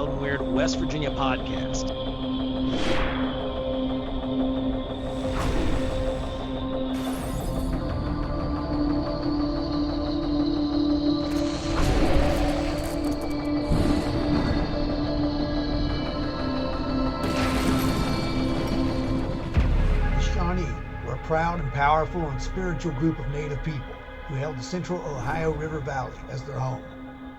Wild and Weird West Virginia podcast. The Shawnee were a proud and powerful and spiritual group of native people who held the central Ohio River Valley as their home.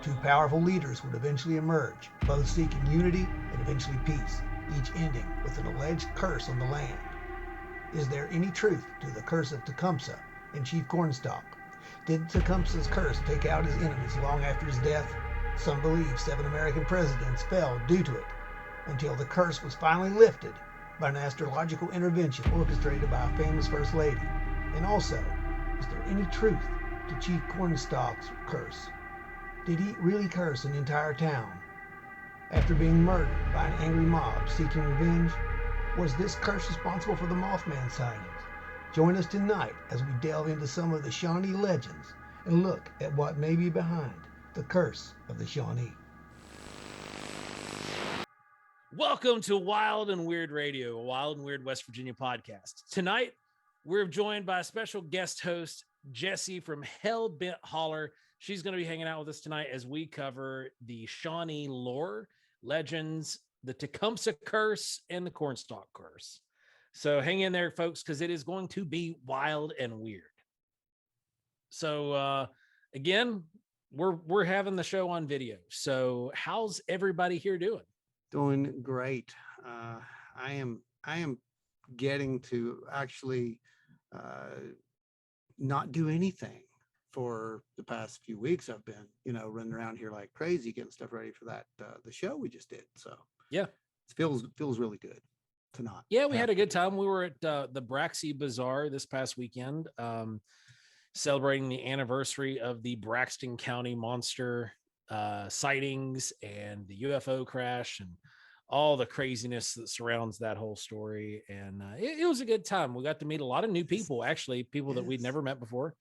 Two powerful leaders would eventually emerge, both seeking unity and eventually peace, each ending with an alleged curse on the land. Is there any truth to the curse of Tecumseh and Chief Cornstalk? Did Tecumseh's curse take out his enemies long after his death? Some believe 7 American presidents fell due to it, until the curse was finally lifted by an astrological intervention orchestrated by a famous First Lady. And also, is there any truth to Chief Cornstalk's curse? Did he really curse an entire town after being murdered by an angry mob seeking revenge? Was this curse responsible for the Mothman sightings? Join us tonight as we delve into some of the Shawnee legends and look at what may be behind the curse of the Shawnee. Welcome to Wild and Weird Radio, a Wild and Weird West Virginia podcast. Tonight, we're joined by a special guest host, Jessi from Hellbent Holler. She's going to be hanging out with us tonight as we cover the Shawnee lore, legends, the Tecumseh Curse, and the Cornstalk Curse. So hang in there, folks, because it is going to be wild and weird. So again, we're having the show on video. So how's everybody here doing? Doing great. I am getting to actually not do anything for the past few weeks. I've been, running around here like crazy, getting stuff ready for that the show we just did. So yeah, it feels really good to not. Yeah, we had a good time. We were at the Braxy Bazaar this past weekend, celebrating the anniversary of the Braxton County monster sightings and the UFO crash and all the craziness that surrounds that whole story. And it was a good time. We got to meet a lot of new people, actually, people that we'd never met before.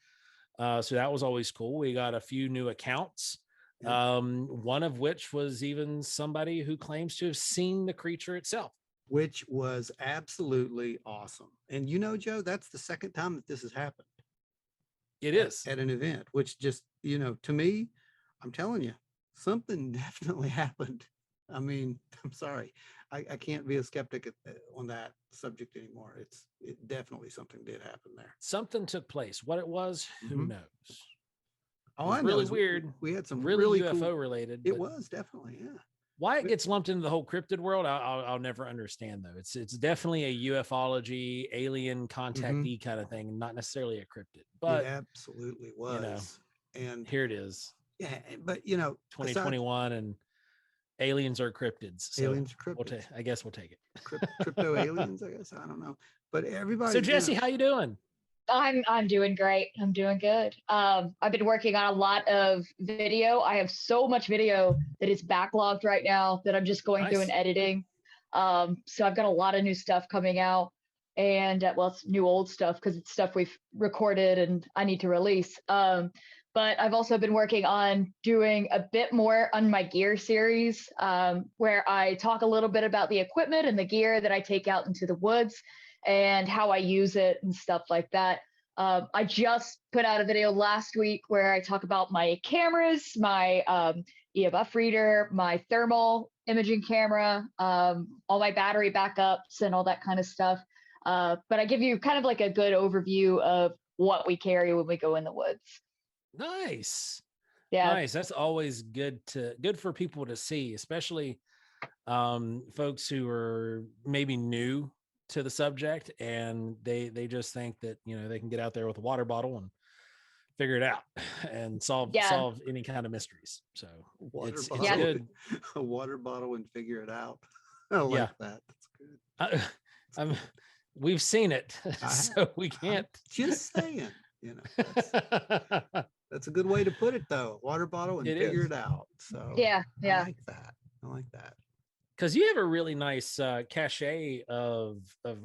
So that was always cool. We got a few new accounts, one of which was even somebody who claims to have seen the creature itself. Which was absolutely awesome. And Joe, that's the second time that this has happened. It is. At an event, which just, to me, I'm telling you, something definitely happened. I mean, I'm sorry. I can't be a skeptic on that subject anymore. It definitely something did happen there. Something took place. What it was, who knows? Oh, I know. Really weird. We had some really UFO cool, related. It was definitely, yeah. Why it gets lumped into the whole cryptid world, I'll never understand though. It's definitely a ufology, alien contactee kind of thing, not necessarily a cryptid. But it absolutely was. And here it is. Yeah, but 2021 and aliens are cryptids. So aliens are cryptids. I guess we'll take it. Crypto aliens, I guess. I don't know. But everybody. So Jessi, how you doing? I'm doing great. I'm doing good. I've been working on a lot of video. I have so much video that is backlogged right now that I'm just going through and editing. So I've got a lot of new stuff coming out, and it's new old stuff because it's stuff we've recorded and I need to release. But I've also been working on doing a bit more on my gear series, where I talk a little bit about the equipment and the gear that I take out into the woods and how I use it and stuff like that. I just put out a video last week where I talk about my cameras, my EMF reader, my thermal imaging camera, all my battery backups and all that kind of stuff. But I give you kind of like a good overview of what we carry when we go in the woods. Nice. Yeah. Nice. That's always good for people to see, especially folks who are maybe new to the subject and they just think that they can get out there with a water bottle and figure it out and solve any kind of mysteries. So it's good. A water bottle and figure it out. I like that. That's good. We've seen it, so we can't. Just saying, that's a good way to put it, though. Water bottle and figure it out. So yeah. I like that. Because you have a really nice cachet of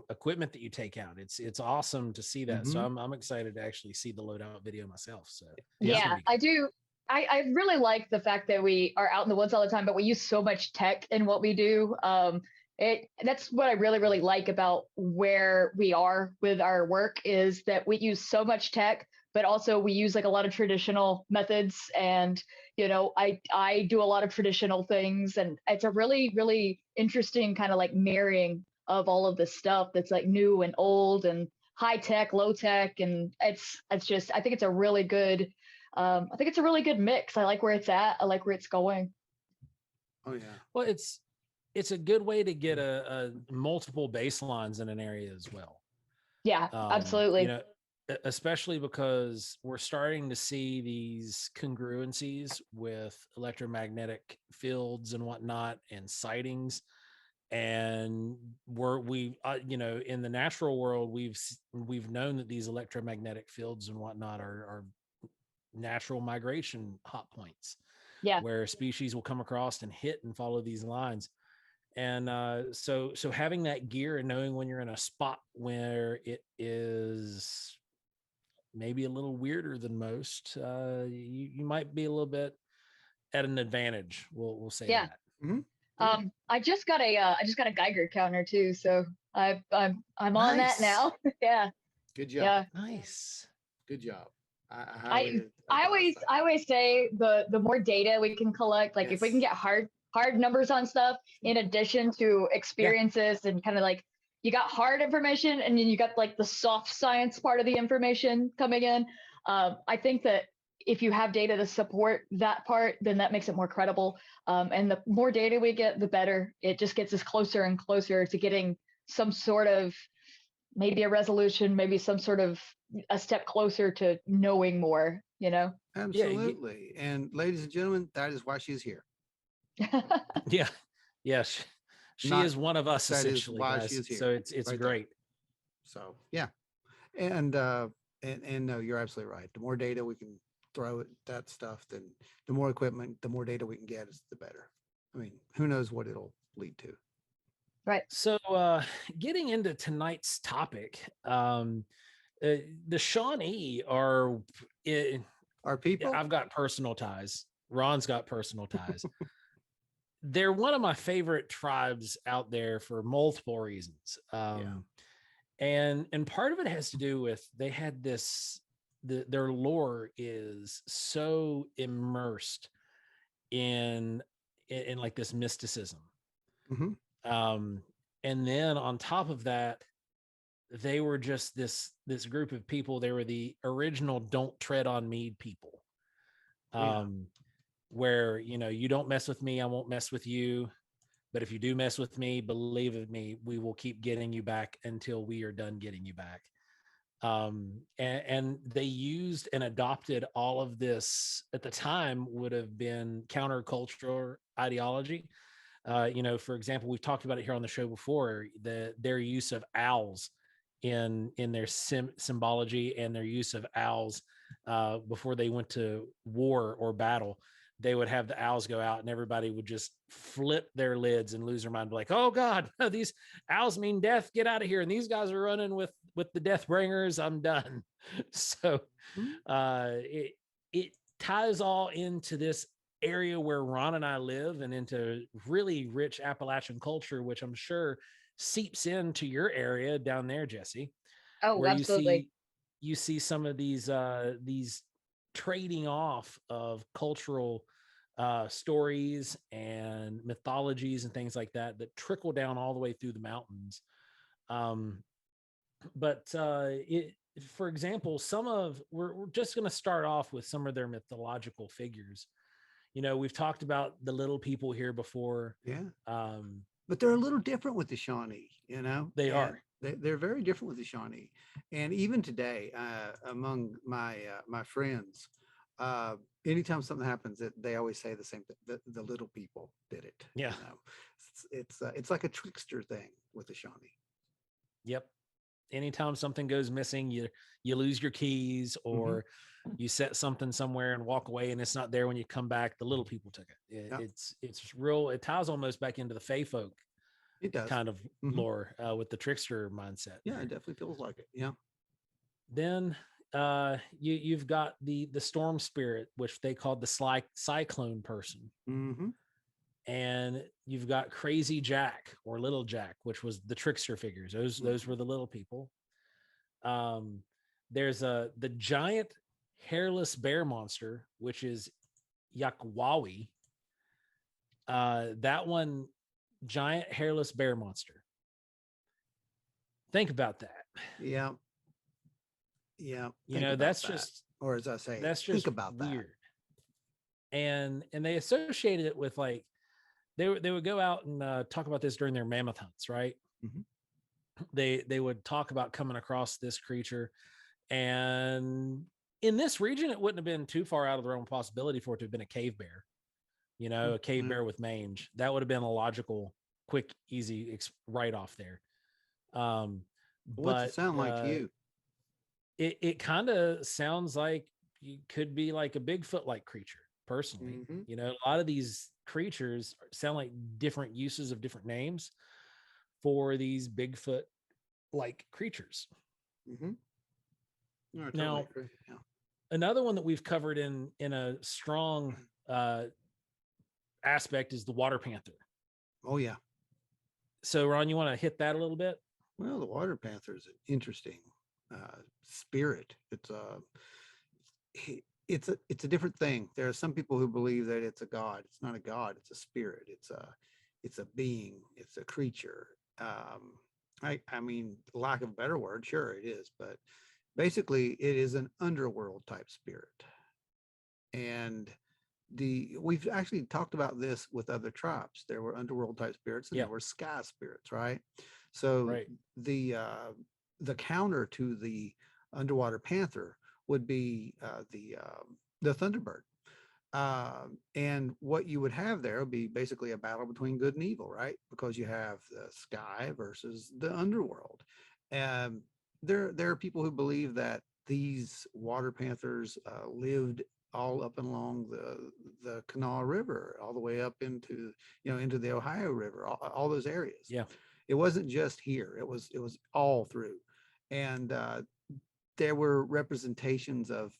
equipment that you take out. It's awesome to see that. So I'm excited to actually see the loadout video myself. So yeah, I do. I really like the fact that we are out in the woods all the time, but we use so much tech in what we do. That's what I really, really like about where we are with our work is that we use so much tech, but also we use like a lot of traditional methods. And, I do a lot of traditional things, and it's a really, really interesting kind of like marrying of all of this stuff that's like new and old and high tech, low tech. And it's just, I think it's a really good, I think it's a really good mix. I like where it's at. I like where it's going. Oh yeah. Well, it's a good way to get a multiple baselines in an area as well. Yeah, absolutely. Especially because we're starting to see these congruencies with electromagnetic fields and whatnot and sightings. And in the natural world, we've known that these electromagnetic fields and whatnot are natural migration hot points. Yeah. Where species will come across and hit and follow these lines. And so having that gear and knowing when you're in a spot where it is maybe a little weirder than most, you might be a little bit at an advantage. We'll say that. Mm-hmm. I just got a Geiger counter too, so I'm on that now. Yeah. Good job. Yeah. Nice. Good job. I always say the more data we can collect, like if we can get hard numbers on stuff in addition to experiences and kind of like you got hard information and then you got like the soft science part of the information coming in. I think that if you have data to support that part, then that makes it more credible. And the more data we get, the better. It just gets us closer and closer to getting some sort of maybe a resolution, maybe some sort of a step closer to knowing more, Absolutely. And ladies and gentlemen, that is why she's here. Yeah. Yes. She is one of us, that essentially. Is why guys. she is here. So it's right great. There. So yeah. And no, you're absolutely right. The more data we can throw at that stuff, then the more equipment, the more data we can get is the better. I mean, who knows what it'll lead to. Right. So getting into tonight's topic, the Shawnee are people. I've got personal ties. Ron's got personal ties. They're one of my favorite tribes out there for multiple reasons. And part of it has to do with they had their lore is so immersed in like this mysticism. Mm-hmm. And then on top of that, they were just this group of people. They were the original "Don't Tread on Me" people. Where you don't mess with me, I won't mess with you. But if you do mess with me, believe me, we will keep getting you back until we are done getting you back. And they used and adopted all of this at the time would have been countercultural ideology. For example, we've talked about it here on the show before, their use of owls in their symbology and their use of owls before they went to war or battle. They would have the owls go out and everybody would just flip their lids and lose their mind. Like, oh God, these owls mean death. Get out of here. And these guys are running with the death bringers. I'm done. So it ties all into this area where Ron and I live and into really rich Appalachian culture, which I'm sure seeps into your area down there, Jessi. Oh, where absolutely. You see some of these trading off of cultural stories and mythologies and things like that trickle down all the way through the mountains. But for example, we're just going to start off with some of their mythological figures. We've talked about the little people here before. Yeah. But they're a little different with the Shawnee, They are. They're very different with the Shawnee. And even today, among my friends, anytime something happens, they always say the same thing. The little people did it. Yeah. It's like a trickster thing with the Shawnee. Yep. Anytime something goes missing, you lose your keys or you set something somewhere and walk away and it's not there when you come back. The little people took it. It's real. It ties almost back into the Fae folk. It does. Kind of lore with the trickster mindset. Yeah, it definitely feels like it. Yeah. Then you've got the storm spirit, which they called the cyclone person. Mm-hmm. And you've got Crazy Jack or Little Jack, which was the trickster figures. Those were the little people. There's the giant hairless bear monster, which is Yakwawi. That one, giant hairless bear monster. Think about that. Yeah. Yeah. You know, that's just, or as I say, that's just think about weird. And they associated it with like, they would go out and talk about this during their mammoth hunts, right? Mm-hmm. They would talk about coming across this creature, and in this region, it wouldn't have been too far out of the realm of possibility for it to have been a cave bear, you know, a cave bear with mange. That would have been a logical, quick, easy write off there. What's it sound like to you? It kind of sounds like you could be like a Bigfoot-like creature. Personally, you know, a lot of these creatures sound like different uses of different names for these Bigfoot like creatures. Mm-hmm. No, I totally Now, agree. Yeah. Another one that we've covered in a strong aspect is the Water Panther. Oh yeah. So Ron, you want to hit that a little bit? Well, the Water Panther is an interesting spirit. It's a different thing. There are some people who believe that it's a god. It's not a god. It's a spirit. It's a being. It's a creature. I mean, lack of a better word, sure it is, but basically it is an underworld type spirit. And we've actually talked about this with other tribes. There were underworld type spirits and there were sky spirits, right? So the counter to the underwater panther would be the Thunderbird. And what you would have there would be basically a battle between good and evil, right? Because you have the sky versus the underworld. There are people who believe that these water panthers lived all up and along the Kanawha River, all the way up into the Ohio River, all those areas. Yeah, it wasn't just here; it was all through, and there were representations of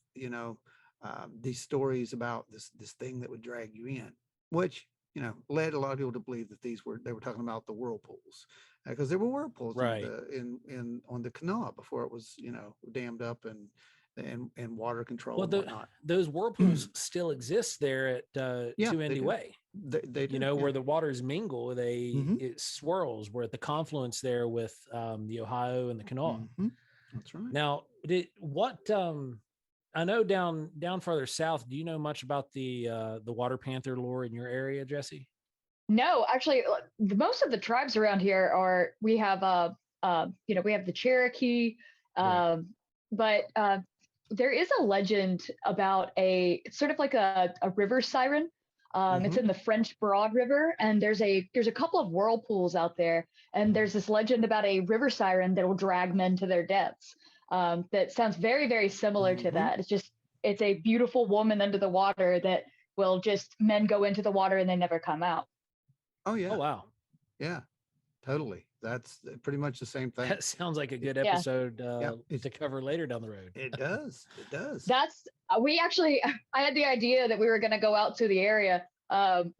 these stories about this thing that would drag you in, which led a lot of people to believe that they were talking about the whirlpools, because there were whirlpools in on the Kanawha before it was dammed up and water control and whatnot. Those whirlpools still exist there at 2ND Way. They do, where the waters mingle, it swirls. We're at the confluence there with the Ohio and the Kanawha. That's right. Now, I know down farther south, do you know much about the Water Panther lore in your area, Jessi? No, actually, most of the tribes around here we have the Cherokee, but there is a legend about it's sort of like a river siren. It's in the French Broad River, and there's a couple of whirlpools out there, and there's this legend about a river siren that will drag men to their deaths. That sounds very, very similar to that. It's a beautiful woman under the water that will men go into the water and they never come out. Oh yeah. Oh wow. Yeah, totally. That's pretty much the same thing. That sounds like a good episode to cover later down the road. It does. It does. I had the idea that we were going to go out to the area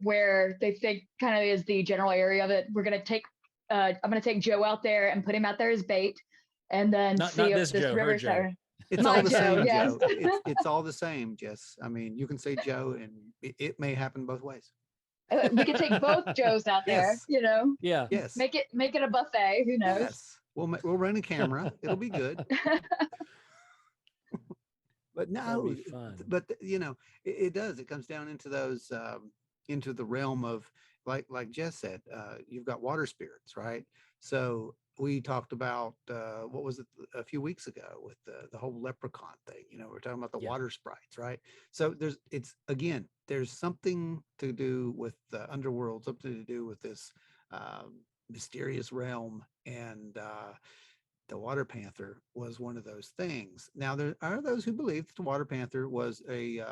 where they think kind of is the general area of it. We're going to take, I'm going to take Joe out there and put him out there as bait, and then not see this if this Joe, river siren. It's all the same, Joe. It's all the same, Jess. I mean, you can say Joe, and it may happen both ways. We could take both Joes out there, Yeah. Yes. Make it a buffet. Who knows? Yes. We'll run a camera. It'll be good. But no, but it does. It comes down into those into the realm of like Jess said. You've got water spirits, right? So we talked about what was it a few weeks ago with the whole leprechaun thing. We're talking about the water sprites, right? So there's something to do with the underworld, something to do with this mysterious realm, and the Water Panther was one of those things. Now there are those who believe that the Water Panther was a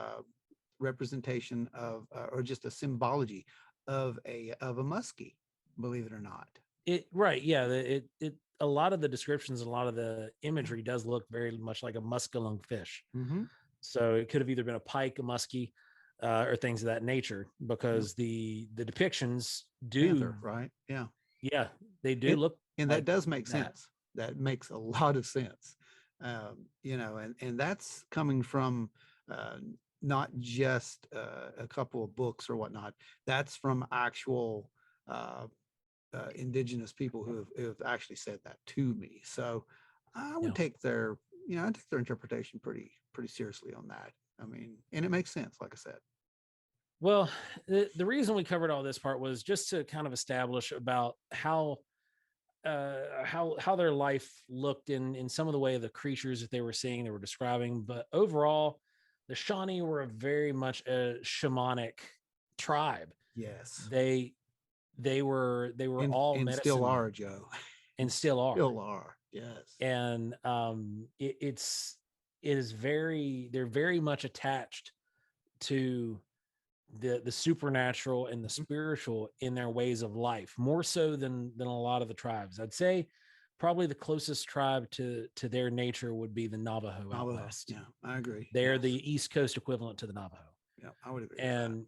representation of, or just a symbology of a muskie, believe it or not. It a lot of the descriptions, a lot of the imagery does look very much like a muskellunge fish. Mm-hmm. So it could have either been a pike, a muskie, or things of that nature, because the depictions do Panther, right? Yeah. Yeah, they do look, and like that does make that. sense. That makes a lot of sense. You know, and that's coming from not just a couple of books or whatnot. That's from actual indigenous people who have actually said that to me. So I would take their, you know, I take their interpretation pretty seriously on that. I mean, and it makes sense, like I said. Well, the reason we covered all this part was just to kind of establish about how their life looked in some of the way of the creatures that they were seeing, they were describing. But overall, the Shawnee were very much a shamanic tribe. Yes, they were all and medicine still are, men. Joe, And still are. Still are. Yes. And they're very much attached to the supernatural and the spiritual in their ways of life, more so than a lot of the tribes. I'd say probably the closest tribe to their nature would be the Navajo out west. Yeah, I agree. They're the East Coast equivalent to the Navajo. Yeah, I would agree. And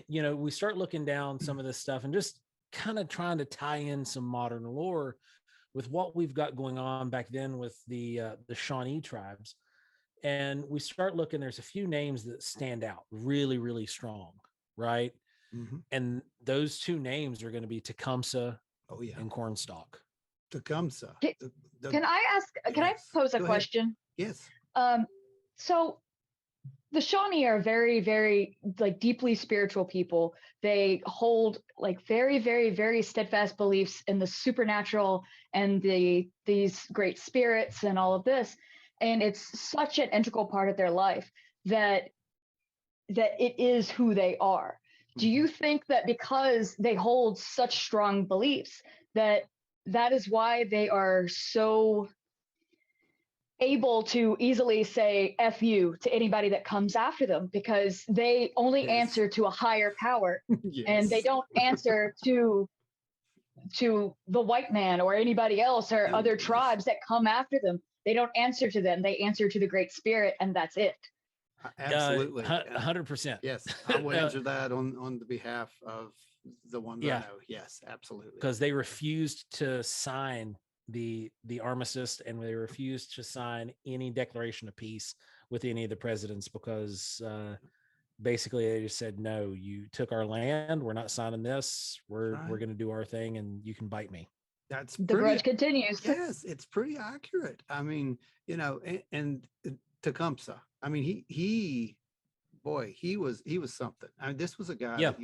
you know, we start looking down some of this stuff and just kind of trying to tie in some modern lore with what we've got going on back then with the Shawnee tribes. And we start looking, there's a few names that stand out really, really strong, right? Mm-hmm. And those two names are going to be Tecumseh and Cornstalk. Tecumseh. Can I pose a question? Yes. So the Shawnee are very, very like deeply spiritual people. They hold like very, very, very steadfast beliefs in the supernatural and these great spirits and all of this. And it's such an integral part of their life that it is who they are. Do you think that because they hold such strong beliefs that is why they are so able to easily say F you to anybody that comes after them, because they only answer to a higher power and they don't answer to the white man or anybody else or other tribes that come after them? They don't answer to them. They answer to the Great Spirit, and that's it. Absolutely. 100%. Yes. I will answer that on the behalf of the one that I know. Yes, absolutely. Because they refused to sign the armistice, and they refused to sign any declaration of peace with any of the presidents, because basically they just said, no, you took our land. We're not signing this. We're going to do our thing, and you can bite me. That's the grudge continues. Yes, it's pretty accurate. I mean, you know, and Tecumseh, I mean, he was something. I mean, this was a guy that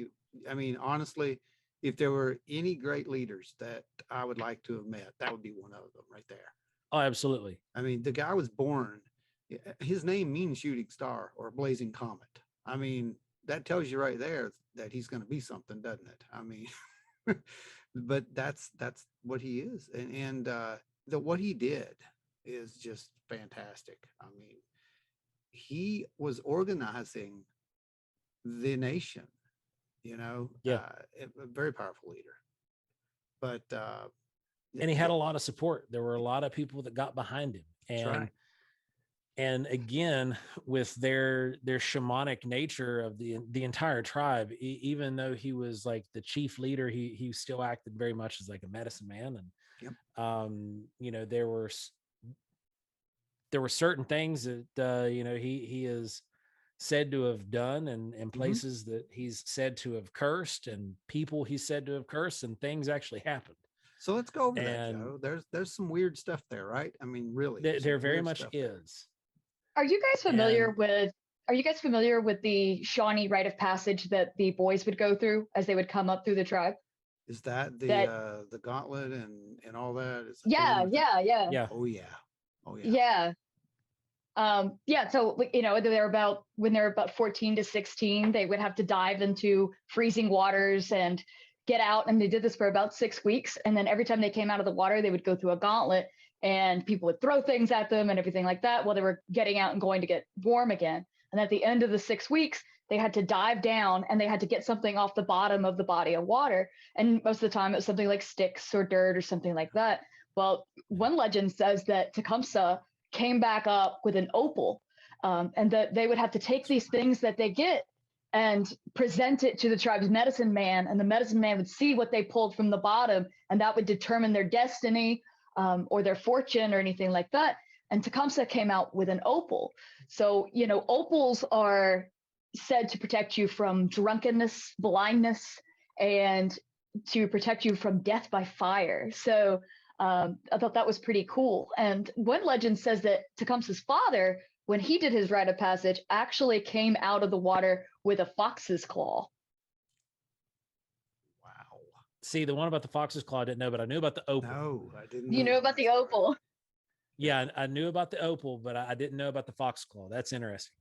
I mean, honestly, if there were any great leaders that I would like to have met, that would be one of them right there. Oh, absolutely. I mean, the guy was born, his name means shooting star or blazing comet. I mean, that tells you right there that he's going to be something, doesn't it? I mean, but that's what he is. And what he did is just fantastic. I mean, he was organizing the nation, you know, a very powerful leader. But and he had a lot of support. There were a lot of people that got behind him. And and again, with their shamanic nature of the entire tribe, even though he was like the chief leader, he still acted very much as like a medicine man. And you know, there were certain things that you know, he is said to have done, and places that he's said to have cursed, and people he's said to have cursed, and things actually happened. So let's go over that, Joe. There's some weird stuff there, right? I mean, really, there very much is. Are you guys familiar with the Shawnee rite of passage that the boys would go through as they would come up through the tribe? Is that the gauntlet and all that? Yeah. Oh yeah. Yeah. So, you know, when they're about 14 to 16, they would have to dive into freezing waters and get out. And they did this for about 6 weeks. And then every time they came out of the water, they would go through a gauntlet, and people would throw things at them and everything like that while they were getting out and going to get warm again. And at the end of the 6 weeks, they had to dive down and they had to get something off the bottom of the body of water. And most of the time it was something like sticks or dirt or something like that. Well, one legend says that Tecumseh came back up with an opal, and that they would have to take these things that they get and present it to the tribe's medicine man, and the medicine man would see what they pulled from the bottom, and that would determine their destiny, or their fortune or anything like that. And Tecumseh came out with an opal. So, opals are said to protect you from drunkenness, blindness, and to protect you from death by fire. So I thought that was pretty cool. And one legend says that Tecumseh's father, when he did his rite of passage, actually came out of the water with a fox's claw. Wow. See, the one about the fox's claw I didn't know, but I knew about the opal. No, I didn't. You know about the opal? Yeah, I knew about the opal, but I didn't know about the fox claw. That's interesting.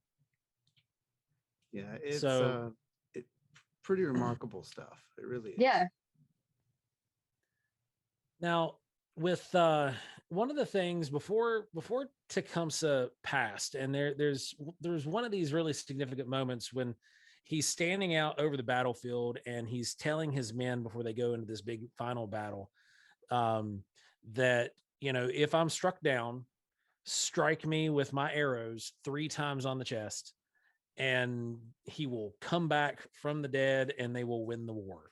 Yeah, it's it pretty remarkable stuff. It really is. Yeah. Now, with one of the things before Tecumseh passed, and there's one of these really significant moments when he's standing out over the battlefield and he's telling his men before they go into this big final battle, that, if I'm struck down, strike me with my arrows 3 times on the chest, and he will come back from the dead and they will win the war.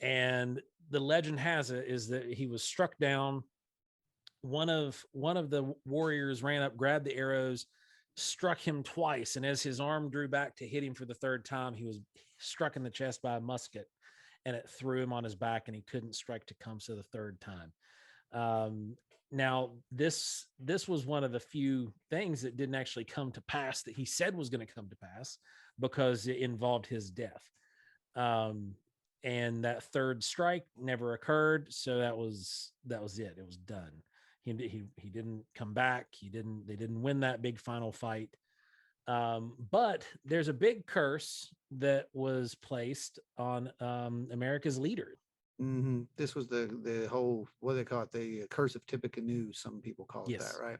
And the legend has it is that he was struck down. One of the warriors ran up, grabbed the arrows, struck him twice, and as his arm drew back to hit him for the 3rd time, he was struck in the chest by a musket, and it threw him on his back, and he couldn't strike Tecumseh the 3rd time. Now, this was one of the few things that didn't actually come to pass that he said was going to come to pass, because it involved his death. And that 3rd strike never occurred. So that was it. It was done. He didn't come back. They didn't win that big final fight. But there's a big curse that was placed on America's leader. Mm-hmm. This was the whole, what do they call it? The curse of Tippecanoe. Some people call it that, right?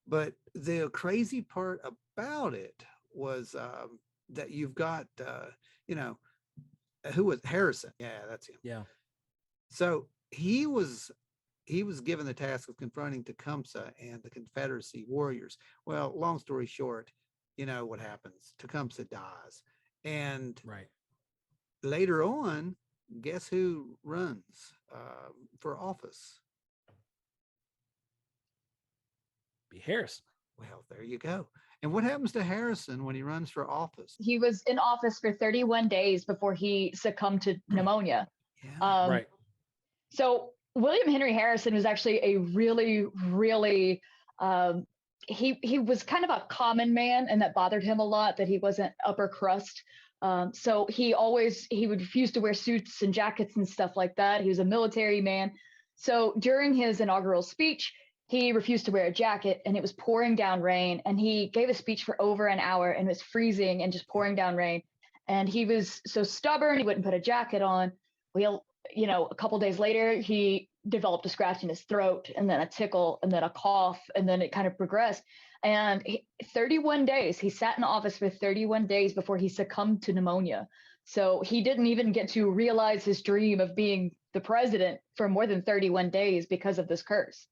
But the crazy part about it was that you've got, who was Harrison? Yeah, that's him. Yeah. So he was given the task of confronting Tecumseh and the Confederacy warriors. Well, long story short, you know what happens. Tecumseh dies. And later on, guess who runs for office? Be Harrison. Well, there you go. And what happens to Harrison when he runs for office? He was in office for 31 days before he succumbed to pneumonia. Yeah. So William Henry Harrison was actually a really, really, he was kind of a common man, and that bothered him a lot that he wasn't upper crust. So he would refuse to wear suits and jackets and stuff like that. He was a military man. So during his inaugural speech, he refused to wear a jacket, and it was pouring down rain. And he gave a speech for over an hour, and it was freezing and just pouring down rain. And he was so stubborn, he wouldn't put a jacket on. Well, a couple days later, he developed a scratch in his throat, and then a tickle, and then a cough, and then it kind of progressed. And 31 days, he sat in office for 31 days before he succumbed to pneumonia. So he didn't even get to realize his dream of being the president for more than 31 days because of this curse.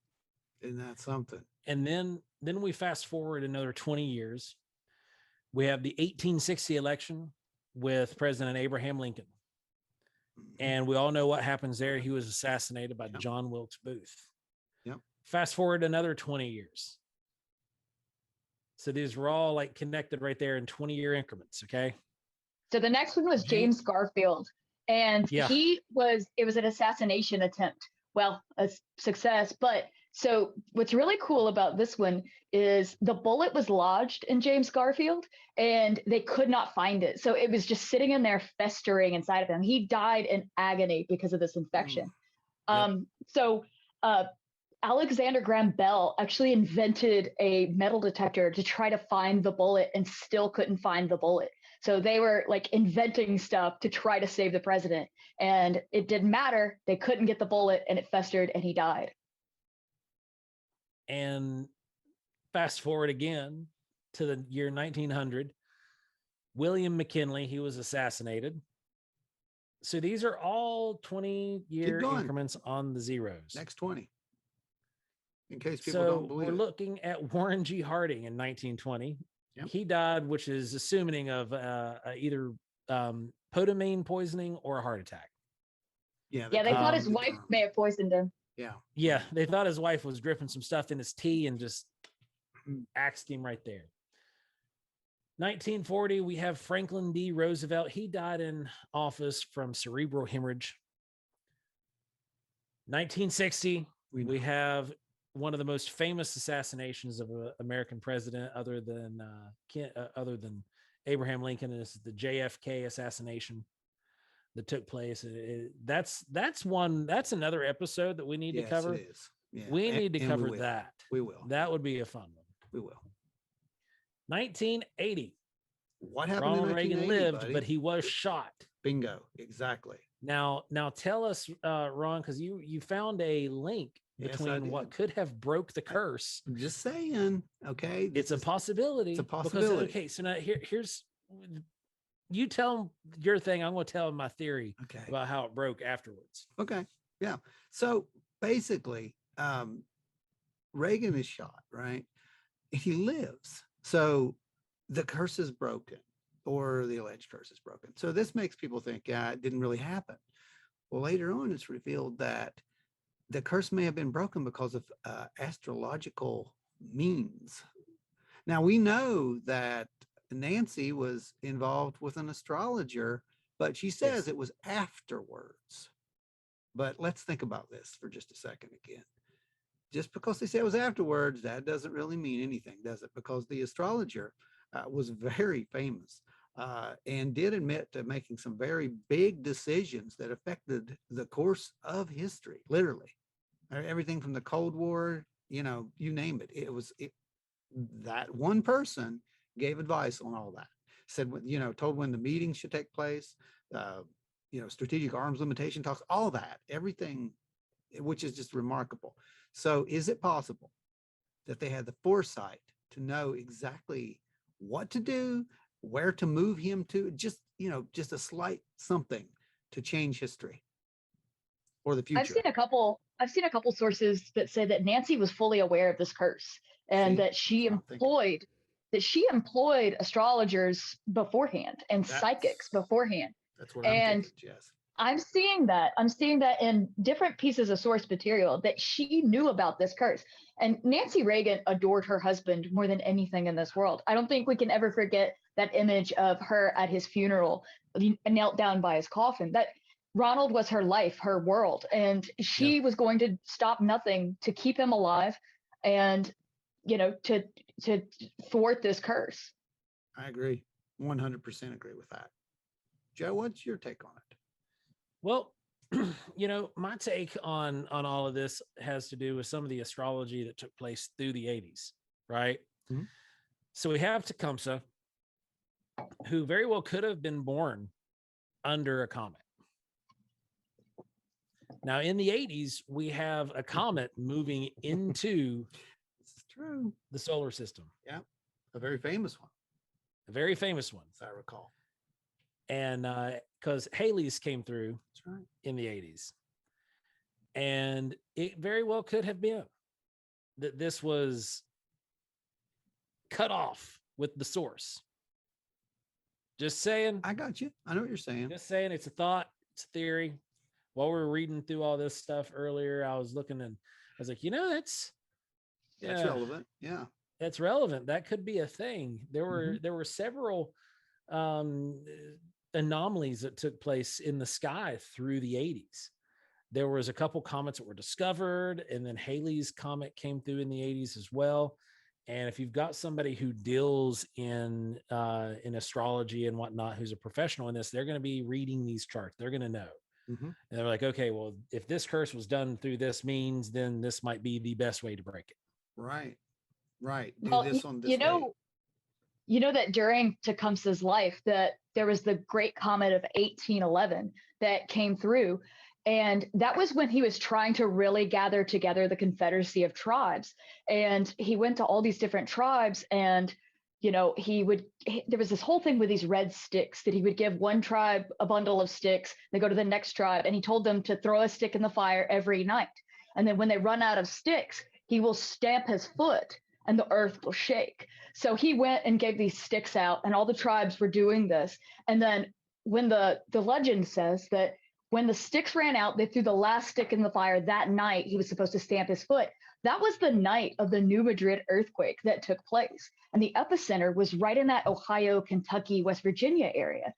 Isn't that something? And then we fast forward another 20 years. We have the 1860 election with President Abraham Lincoln. And we all know what happens there. He was assassinated by John Wilkes Booth. Yep. Fast forward another 20 years. So these were all like connected right there in 20-year increments. Okay. So the next one was James Garfield. And it was an assassination attempt. Well, a success. But so what's really cool about this one is the bullet was lodged in James Garfield and they could not find it. So it was just sitting in there festering inside of him. He died in agony because of this infection. So Alexander Graham Bell actually invented a metal detector to try to find the bullet and still couldn't find the bullet. So they were like inventing stuff to try to save the president, and it didn't matter. They couldn't get the bullet, and it festered, and he died. And fast forward again to the year 1900, William McKinley, he was assassinated. So these are all 20-year increments on the zeros. Next 20. In case people So don't believe we're it. looking at Warren G. Harding in 1920. Yep. He died, which is assuming of either potamine poisoning or a heart attack. Yeah, they thought his wife may have poisoned him. Yeah, they thought his wife was dripping some stuff in his tea and just axed him right there. 1940, we have Franklin D. Roosevelt. He died in office from cerebral hemorrhage. 1960, we have one of the most famous assassinations of an American president, other than Abraham Lincoln, and this is the JFK assassination that took place. That's another episode that we need to cover. It is. Yeah. We need to cover that. We will. That would be a fun one. We will. 1980. What happened? Ronald in 1980, Reagan lived, buddy? but he was shot. Bingo. Exactly. Now tell us, Ron, because you found a link between what could have broke the curse. I'm just saying. Okay. It's a possibility. It's a possibility. Because, okay, so now here's you tell your thing. I'm going to tell my theory about how it broke afterwards. Okay. Yeah. So basically, Reagan is shot, right? He lives. So the curse is broken, or the alleged curse is broken. So this makes people think, yeah, it didn't really happen. Well, later on, it's revealed that the curse may have been broken because of astrological means. Now, we know that Nancy was involved with an astrologer, but she says it was afterwards. But let's think about this for just a second again. Just because they say it was afterwards, that doesn't really mean anything, does it? Because the astrologer was very famous and did admit to making some very big decisions that affected the course of history, literally. Everything from the Cold War, you name it. That one person gave advice on all that. Said, told when the meeting should take place, strategic arms limitation talks, all that, everything, which is just remarkable. So is it possible that they had the foresight to know exactly what to do, where to move him to, just a slight something to change history or the future? I've seen a couple sources that say that Nancy was fully aware of this curse and that she employed astrologers beforehand and psychics beforehand. That's what I'm thinking, Jess. I'm seeing that in different pieces of source material that she knew about this curse. And Nancy Reagan adored her husband more than anything in this world. I don't think we can ever forget that image of her at his funeral, knelt down by his coffin. That Ronald was her life, her world, and she was going to stop nothing to keep him alive and, to thwart this curse. I agree. 100% agree with that. Joe, what's your take on it? Well, my take on all of this has to do with some of the astrology that took place through the 80s, right? Mm-hmm. So we have Tecumseh, who very well could have been born under a comet. Now, in the 80s, we have a comet moving into the solar system. Yeah, a very famous one. A very famous one, as I recall. And because Halley's came through in the 80s. And it very well could have been that this was cut off with the source. Just saying. I got you. I know what you're saying. Just saying, it's a thought, it's a theory. While we were reading through all this stuff earlier, I was looking and I was like, that's relevant. Yeah. That's relevant. That could be a thing. There were several anomalies that took place in the sky through the 80s. There was a couple comets that were discovered, and then Halley's comet came through in the 80s as well. And if you've got somebody who deals in astrology and whatnot, who's a professional in this, they're going to be reading these charts. They're going to know. Mm-hmm. And they're like, okay, well, if this curse was done through this means, then this might be the best way to break it. Right. Do this on this way. You know that during Tecumseh's life that there was the Great Comet of 1811 that came through. And that was when he was trying to really gather together the Confederacy of Tribes. And he went to all these different tribes and there was this whole thing with these red sticks that he would give one tribe a bundle of sticks. They go to the next tribe, and he told them to throw a stick in the fire every night. And then when they run out of sticks, he will stamp his foot and the earth will shake. So he went and gave these sticks out, and all the tribes were doing this. And then when the legend says that when the sticks ran out, they threw the last stick in the fire that night, he was supposed to stamp his foot. That was the night of the New Madrid earthquake that took place. And the epicenter was right in that Ohio, Kentucky, West Virginia area.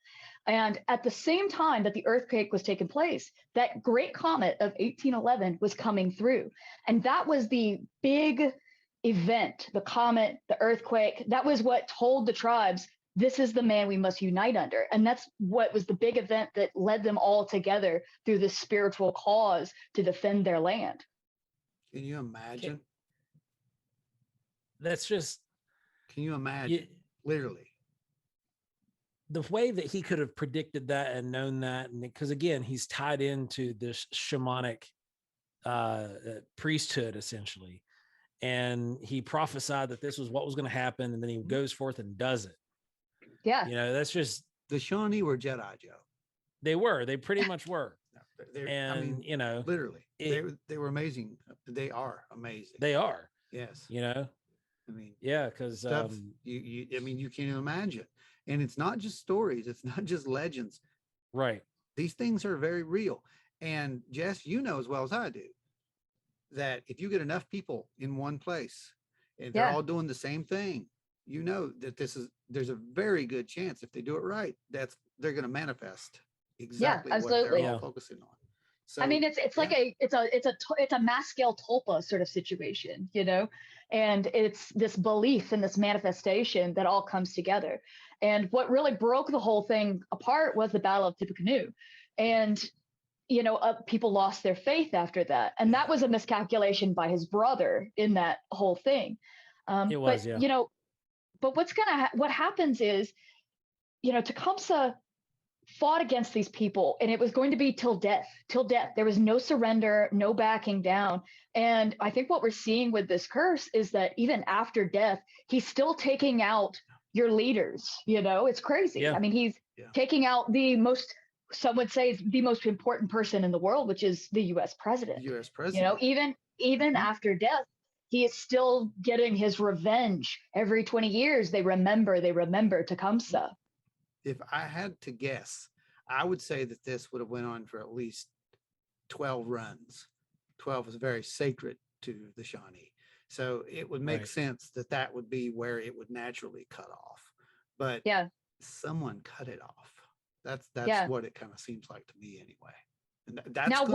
And at the same time that the earthquake was taking place, that great comet of 1811 was coming through. And that was the big event, the comet, the earthquake. That was what told the tribes, this is the man we must unite under. And that's what was the big event that led them all together through this spiritual cause to defend their land. Can you imagine? That's just. Can you imagine? Literally. The way that he could have predicted that and known that, and because again, he's tied into this shamanic priesthood essentially, and he prophesied that this was what was going to happen, and then he goes forth and does it. Yeah, that's just the Shawnee were Jedi, Joe. They pretty much were. And I mean, literally, they were amazing. They are amazing. They are. Yes. I mean, yeah, because you can't even imagine. And it's not just stories. It's not just legends. Right. These things are very real. And Jess, you know as well as I do that if you get enough people in one place and they're all doing the same thing, that there's a very good chance if they do it right, they're going to manifest exactly what they're all focusing on. So, I mean, it's like it's a mass scale tulpa sort of situation, and it's this belief and this manifestation that all comes together. And what really broke the whole thing apart was the Battle of Tippecanoe. And, people lost their faith after that. And that was a miscalculation by his brother in that whole thing. It was, but what happens is, Tecumseh fought against these people, and it was going to be till death. There was no surrender, no backing down. And I think what we're seeing with this curse is that even after death, he's still taking out your leaders. It's crazy. I mean, he's taking out some would say the most important person in the world, which is the U.S. president. Even after death, he is still getting his revenge. Every 20 years, they remember Tecumseh. If I had to guess, I would say that this would have went on for at least 12 runs. 12 is very sacred to the Shawnee. So it would make sense that would be where it would naturally cut off. But someone cut it off. That's what it kind of seems like to me anyway. And that's now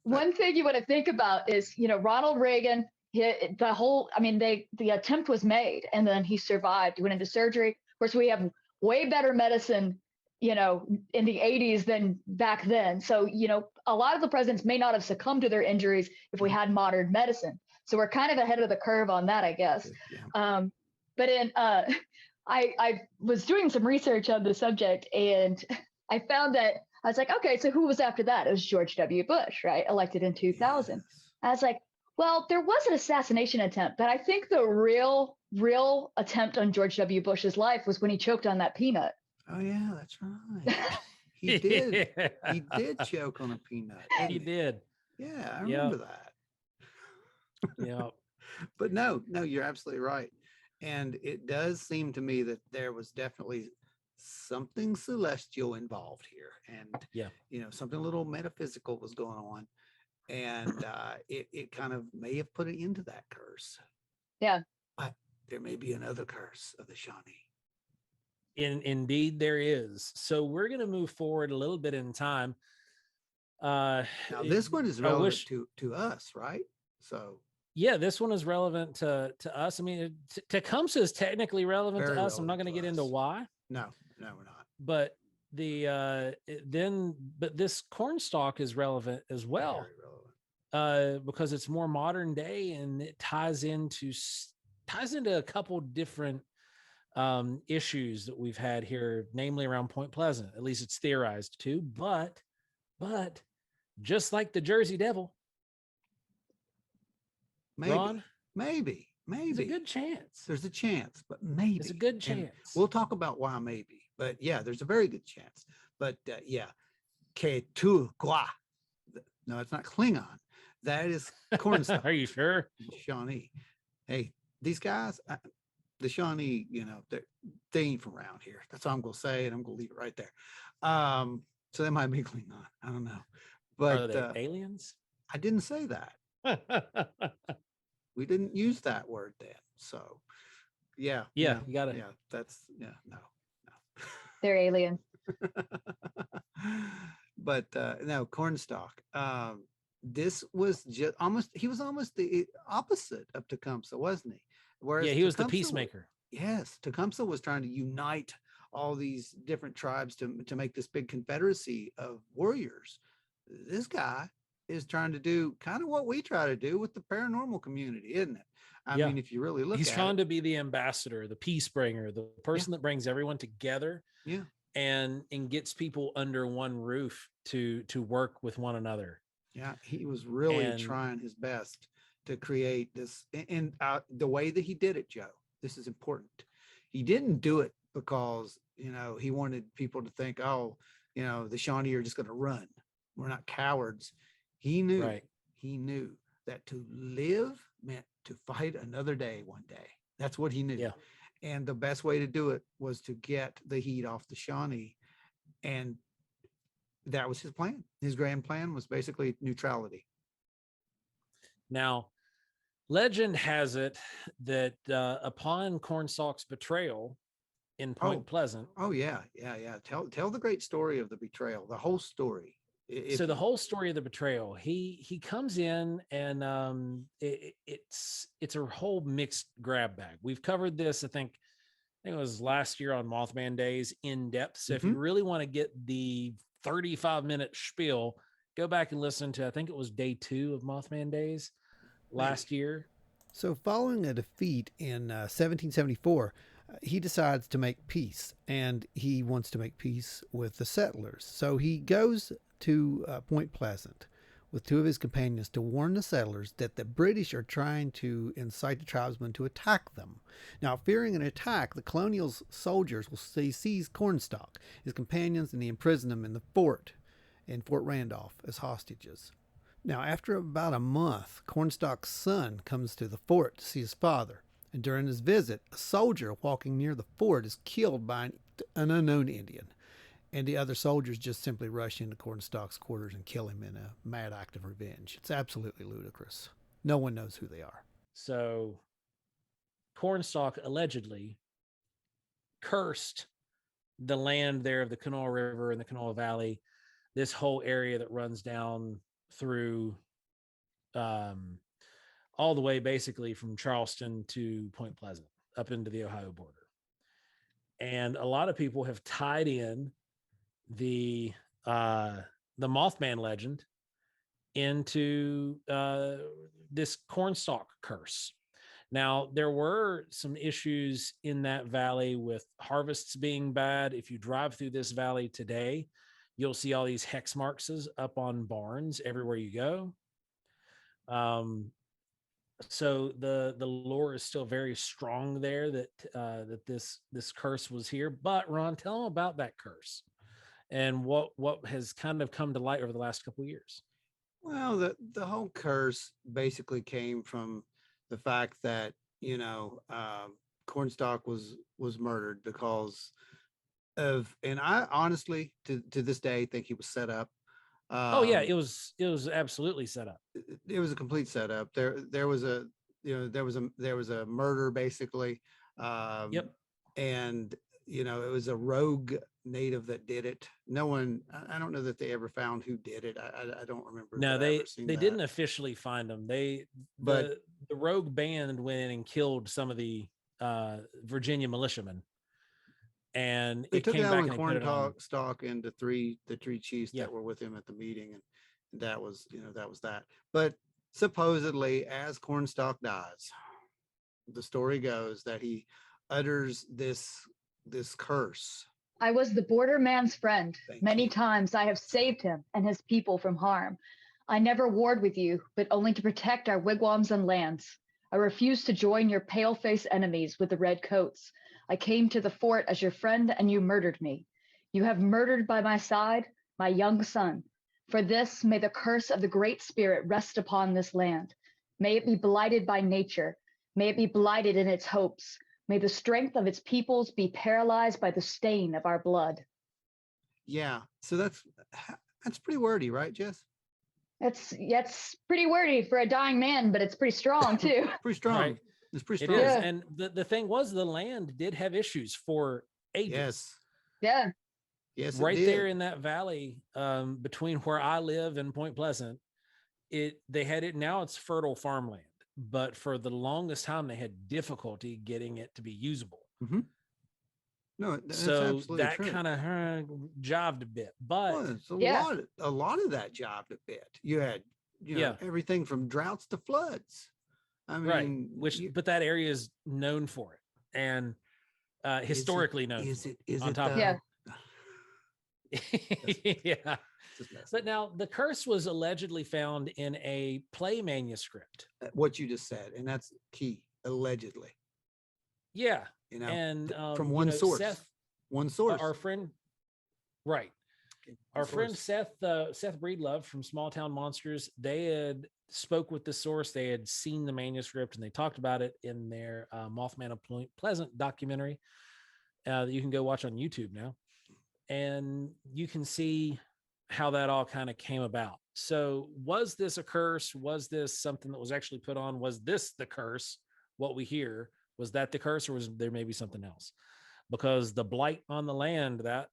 one thing you want to think about is, Ronald Reagan, the attempt was made, and then he survived. He went into surgery. Of course, we have way better medicine, in the 80s than back then. So, a lot of the presidents may not have succumbed to their injuries if we had modern medicine. So we're kind of ahead of the curve on that, I guess. Yeah. But I was doing some research on the subject, and I found that I was like, okay, so who was after that? It was George W. Bush, right? Elected in 2000. Yes. I was like, well, there was an assassination attempt, but I think the real attempt on George W. Bush's life was when he choked on that peanut. Oh yeah, that's right. He did. He did choke on a peanut. He did. Yeah, I remember that. Yeah. But no, you're absolutely right. And it does seem to me that there was definitely something celestial involved here. And something a little metaphysical was going on. And it kind of may have put an end to that curse. Yeah. But there may be another curse of the Shawnee. Indeed, there is. So we're going to move forward a little bit in time. Now, this one is relevant to us, right? So. Yeah, this one is relevant to us. I mean, Tecumseh is technically relevant to us. I'm not going to get into why. No, we're not. But this Cornstalk is relevant as well. Very relevant. Because it's more modern day, and it ties into a couple different issues that we've had here, namely around Point Pleasant. At least it's theorized to. But just like the Jersey Devil. Maybe. Maybe. There's a good chance. There's a chance, but maybe. There's a good And chance. we'll talk about why maybe. But yeah, there's a very good chance. But yeah, Ke tu gua. No, it's not Klingon. That is Cornstalk. Are you sure? Shawnee. Hey, these guys, the Shawnee, they ain't from around here. That's all I'm gonna say, and I'm gonna leave it right there. So they might be Klingon. I don't know. But Are they aliens? I didn't say that. We didn't use that word then. So yeah. You got it. Yeah, that's no. They're aliens. But no, Cornstalk. This was just he was almost the opposite of Tecumseh, wasn't he? Whereas he was the Tecumseh peacemaker. Yes, Tecumseh was trying to unite all these different tribes to make this big confederacy of warriors. This guy is trying to do kind of what we try to do with the paranormal community, isn't it? I mean, if you really look, he's trying to be the ambassador, the peace bringer, the person that brings everyone together. Yeah. And gets people under one roof to work with one another. Yeah, he was really trying his best to create this. And the way that he did it, Joe, this is important. He didn't do it because, he wanted people to think, oh, the Shawnee are just going to run. We're not cowards. He knew that to live meant to fight another day one day. That's what he knew. Yeah. And the best way to do it was to get the heat off the Shawnee. And that was his plan. His grand plan was basically neutrality. Now, legend has it that upon Cornstalk's betrayal in Point Pleasant. Oh, yeah. Tell the great story of the betrayal, the whole story. So the whole story of the betrayal, he comes in and it's a whole mixed grab bag. We've covered this, I think it was last year on Mothman Days in depth. So if you really want to get the 35-minute spiel, go back and listen to, I think it was day 2 of Mothman Days last year. So following a defeat in 1774, he decides to make peace, and he wants to make peace with the settlers. So he goes to Point Pleasant with 2 of his companions to warn the settlers that the British are trying to incite the tribesmen to attack them. Now, fearing an attack, the colonial soldiers will seize Cornstalk, his companions, and they imprison them in the fort in Fort Randolph as hostages. Now, after about a month, Cornstalk's son comes to the fort to see his father, and during his visit, a soldier walking near the fort is killed by an unknown Indian. And the other soldiers just simply rush into Cornstalk's quarters and kill him in a mad act of revenge. It's absolutely ludicrous. No one knows who they are. So Cornstalk allegedly cursed the land there of the Kanawha River and the Kanawha Valley, this whole area that runs down through all the way basically from Charleston to Point Pleasant up into the Ohio border. And a lot of people have tied in the Mothman legend into this Cornstalk curse. Now, there were some issues in that valley with harvests being bad. If you drive through this valley today, you'll see all these hex marks up on barns everywhere you go. So the lore is still very strong there that this curse was here. But Ron, tell them about that curse and what has kind of come to light over the last couple of years. Well, the whole curse basically came from the fact that Cornstalk was murdered because of, and I honestly to this day think he was set up. It was absolutely set up. It was a complete setup. There was a murder basically. Yep. And it was a rogue native that did it. No one, I don't know that they ever found who did it. I don't remember. No, they didn't officially find them. The rogue band went in and killed some of the Virginia militiamen. And they took it out on Cornstalk and the three chiefs that were with him at the meeting, and that was that. But supposedly, as Cornstalk dies, the story goes that he utters this curse. I was the borderman's friend. Many times I have saved him and his people from harm. I never warred with you, but only to protect our wigwams and lands. I refuse to join your pale-faced enemies with the red coats. I came to the fort as your friend, and you murdered me. You have murdered by my side my young son. For this, may the curse of the Great Spirit rest upon this land. May it be blighted by nature. May it be blighted in its hopes. May the strength of its peoples be paralyzed by the stain of our blood. Yeah. So that's pretty wordy, right, Jess? That's pretty wordy for a dying man, but it's pretty strong too. Pretty strong. Right. It's pretty It strong. is. Yeah. And the thing was, the land did have issues for ages. Yes. Yeah. Yes. Right it did. there in that valley, between where I live and Point Pleasant, they had it. Now it's fertile farmland, but for the longest time they had difficulty getting it to be usable. Mm-hmm. No, that's So absolutely that true. kind of jived a bit, but Well, it's Yeah. a lot of that jobbed a bit. You had, Yeah. everything from droughts to floods. I mean, but that area is known for it, and historically known. Is for it? on top of Yeah. yeah. But now the curse was allegedly found in a play manuscript. What you just said, and that's key. Allegedly, Yeah. you know, And from one source. Seth, One source. our friend, right? Our friend source. Seth Breedlove from Small Town Monsters, they had spoke with the source. They had seen the manuscript and they talked about it in their Mothman of Point Pleasant documentary that you can go watch on YouTube now. And you can see how that all kind of came about. So was this a curse? Was this something that was actually put on? Was this the curse? What we hear, was that the curse, or was there maybe something else? Because the blight on the land, that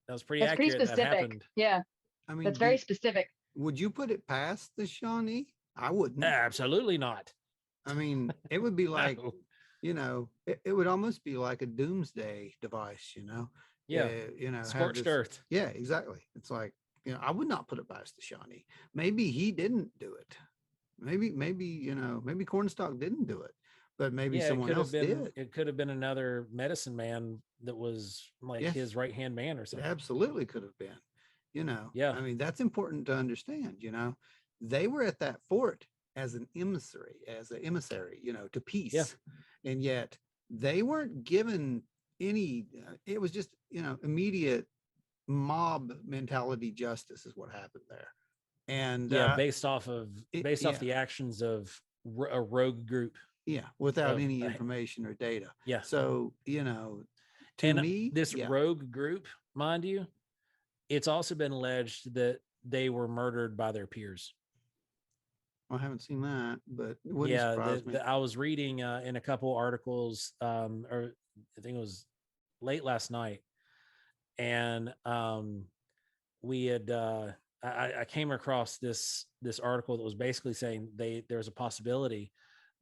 was pretty That's pretty accurate. That specific. happened. Yeah. I mean, That's very specific. would you put it past the Shawnee? I wouldn't. Absolutely not. I mean, it would be like, No. it would almost be like a doomsday device, Yeah. have Scorched this- earth. Yeah, exactly. It's like, I would not put it past the Shawnee. Maybe he didn't do it. Maybe, maybe Cornstalk didn't do it, but maybe Yeah, someone else did. it could have been another medicine man that was like Yes. his right hand man or It something. absolutely could have been, Yeah. I mean, that's important to understand, they were at that fort as an emissary, to peace. And yet they weren't given any, it was just, immediate mob mentality justice is what happened there. And Yeah, based off yeah. the actions of a rogue group. without of any a- information or data. Yeah. So, to And me, this rogue group, mind you, it's also been alleged that they were murdered by their peers. I haven't seen that, but it wouldn't Yeah, surprise me. I was reading in a couple articles, or I think it was late last night, and we had I came across this article that was basically saying there's a possibility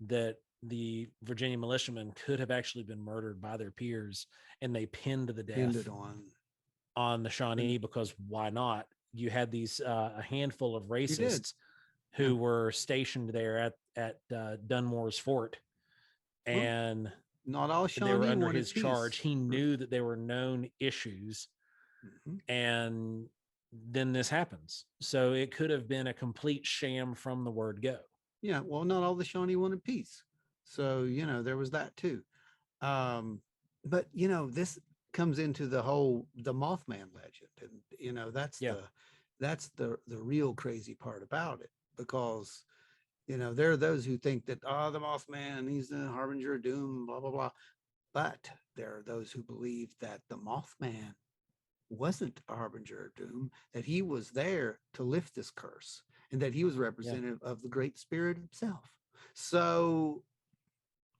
that the Virginia militiamen could have actually been murdered by their peers, and they pinned the Pinned death it on the Shawnee, because why not? You had these a handful of did. racists who were stationed there at Dunmore's fort, and Not all Shawnee they were under wanted his peace. charge. He knew that there were known issues, Mhm. and then this happens. So it could have been a complete sham from the word go. Yeah, well, not all the Shawnee wanted peace. So, there was that too. But this comes into the Mothman legend. And that's the real crazy part about it, because there are those who think that the Mothman, he's the harbinger of doom, blah blah blah. But there are those who believe that the Mothman wasn't a harbinger of doom, that he was there to lift this curse, and that he was representative of the Great Spirit himself. So,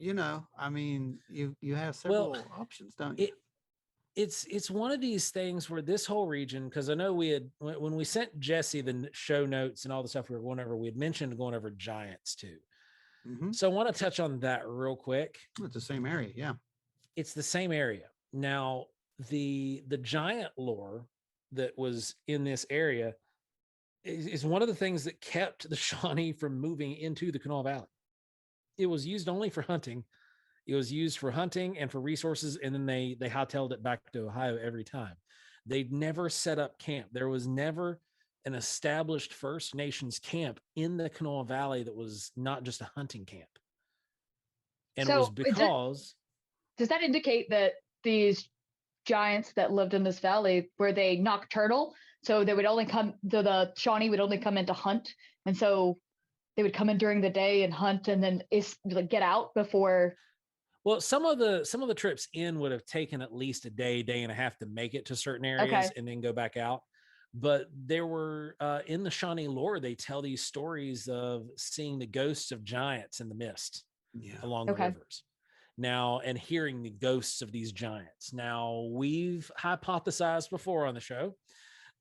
I mean, you have several options, don't you? It's one of these things where this whole region, because I know we had, when we sent Jessi the show notes and all the stuff we were going over, we had mentioned going over giants too. Mhm. So I want to touch on that real quick. It's the same area, yeah. It's the same area. Now, the giant lore that was in this area is one of the things that kept the Shawnee from moving into the Kanawha Valley. It was used only for hunting. It was used for hunting and for resources, and then they hightailed it back to Ohio every time. They'd never set up camp. There was never an established First Nations camp in the Kanawha Valley that was not just a hunting camp. And it was So because does that indicate that these giants that lived in this valley, were they nocturnal? So they would only come, the Shawnee would only come in to hunt. And so they would come in during the day and hunt and then get out before. well, some of the trips in would have taken at least a day and a half to make it to certain areas Okay. and then go back out. But there were in the Shawnee lore, they tell these stories of seeing the ghosts of giants in the mist along the rivers. Now, and hearing the ghosts of these giants. Now, we've hypothesized before on the show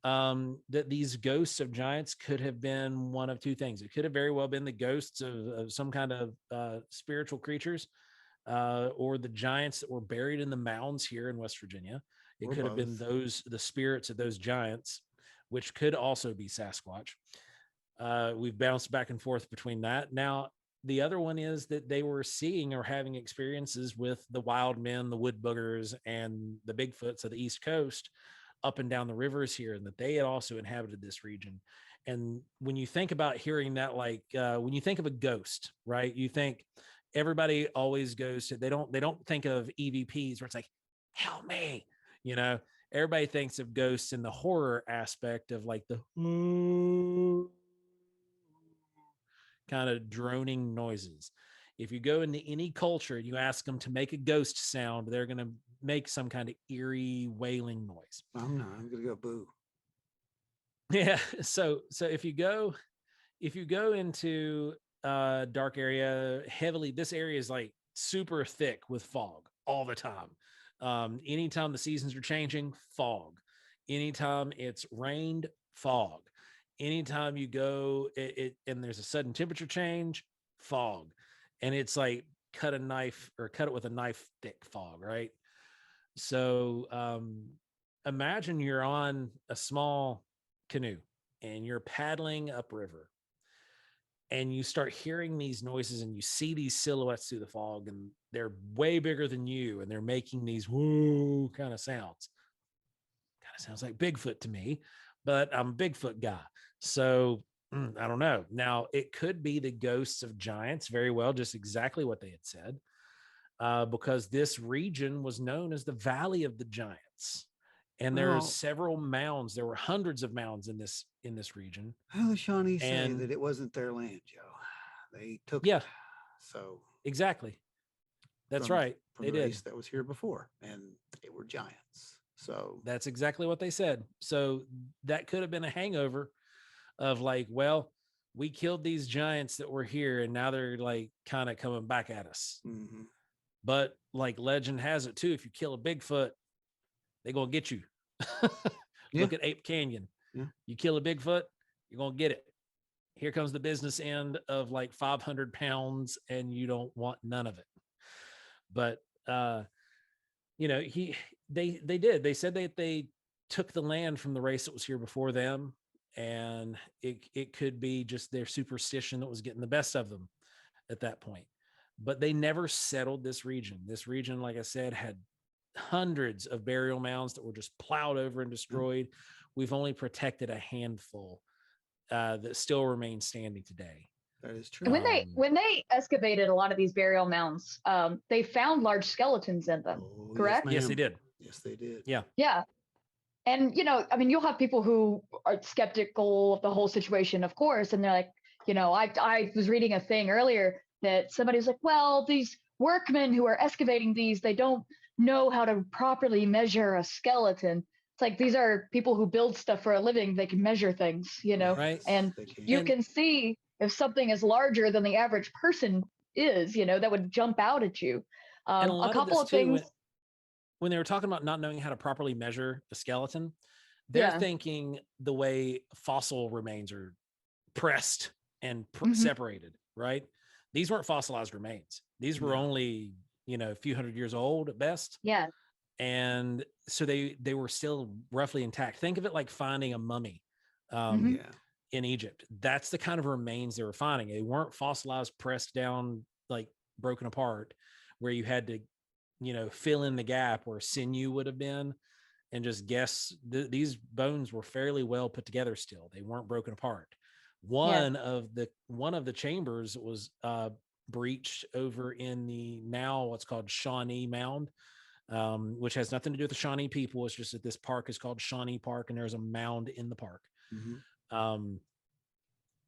that these ghosts of giants could have been one of two things. It could have very well been the ghosts of some kind of spiritual creatures, or the giants that were buried in the mounds here in West Virginia. It could have been the spirits of those giants, which could also be Sasquatch. We've bounced back and forth between that. Now, the other one is that they were seeing or having experiences with the wild men, the wood boogers, and the Bigfoots of the East Coast up and down the rivers here, and that they had also inhabited this region. And when you think about hearing that, like when you think of a ghost, right? You think everybody always goes to, they don't think of EVPs where it's like, help me, everybody thinks of ghosts in the horror aspect of like the kind of droning noises. If you go into any culture and you ask them to make a ghost sound, they're going to make some kind of eerie wailing noise. I'm going to go boo. Yeah. So if you go into dark area, this area is like super thick with fog all the time. Anytime the seasons are changing, fog. Anytime it's rained, fog. Anytime you go and there's a sudden temperature change, fog. And it's like cut it with a knife thick fog, right? So imagine you're on a small canoe and you're paddling upriver and you start hearing these noises and you see these silhouettes through the fog and they're way bigger than you and they're making these woo kind of sounds. Kind of sounds like Bigfoot to me, but I'm a Bigfoot guy. So I don't know. Now, it could be the ghosts of giants, very well, just exactly what they had said, because this region was known as the Valley of the Giants. And there's several mounds. There were hundreds of mounds in this region. How the Shawnee say that it wasn't their land, Joe? They took it. So exactly. That's right. They did. That was here before, and they were giants. So that's exactly what they said. So that could have been a hangover of like, well, we killed these giants that were here, and now they're like kind of coming back at us. Mm-hmm. But like legend has it too, if you kill a Bigfoot, they're gonna get you. Look at Ape Canyon. Yeah. You kill a Bigfoot, you're gonna get it. Here comes the business end of like 500 pounds, and you don't want none of it. But they did. They said that they took the land from the race that was here before them, and it could be just their superstition that was getting the best of them at that point. But they never settled this region. This region, like I said, had hundreds of burial mounds that were just plowed over and destroyed. We've only protected a handful that still remain standing today. That is true. When they excavated a lot of these burial mounds, they found large skeletons in them, correct? Yes, they did. Yes, they did. Yeah. Yeah. And, you'll have people who are skeptical of the whole situation, of course. And they're like, I was reading a thing earlier that somebody was like, well, these workmen who are excavating these, they don't know how to properly measure a skeleton. It's like, these are people who build stuff for a living. They can measure things, Right. And you can see if something is larger than the average person is, that would jump out at you. A couple of things. When they were talking about not knowing how to properly measure a skeleton, they're thinking the way fossil remains are pressed and separated, right? These weren't fossilized remains. These were only, a few hundred years old at best. Yeah. And so they were still roughly intact. Think of it like finding a mummy in Egypt. That's the kind of remains they were finding. They weren't fossilized, pressed down, like broken apart, where you had to, fill in the gap where sinew would have been. and just guess these bones were fairly well put together still. They weren't broken apart. One of the chambers was breached over in the now what's called Shawnee Mound, which has nothing to do with the Shawnee people. It's just that this park is called Shawnee Park, and there's a mound in the park.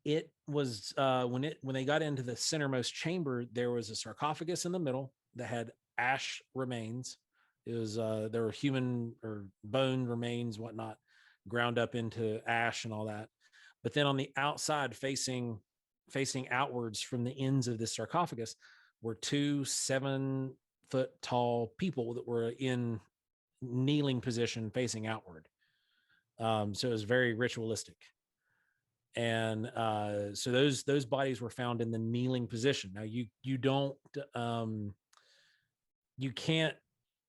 It was when they got into the centermost chamber, there was a sarcophagus in the middle that had ash remains. It was there were human or bone remains, whatnot, ground up into ash and all that. But then on the outside, facing outwards from the ends of this sarcophagus, were 2 7-foot tall people that were in kneeling position facing outward. So it was very ritualistic. And so those bodies were found in the kneeling position. Now you don't you can't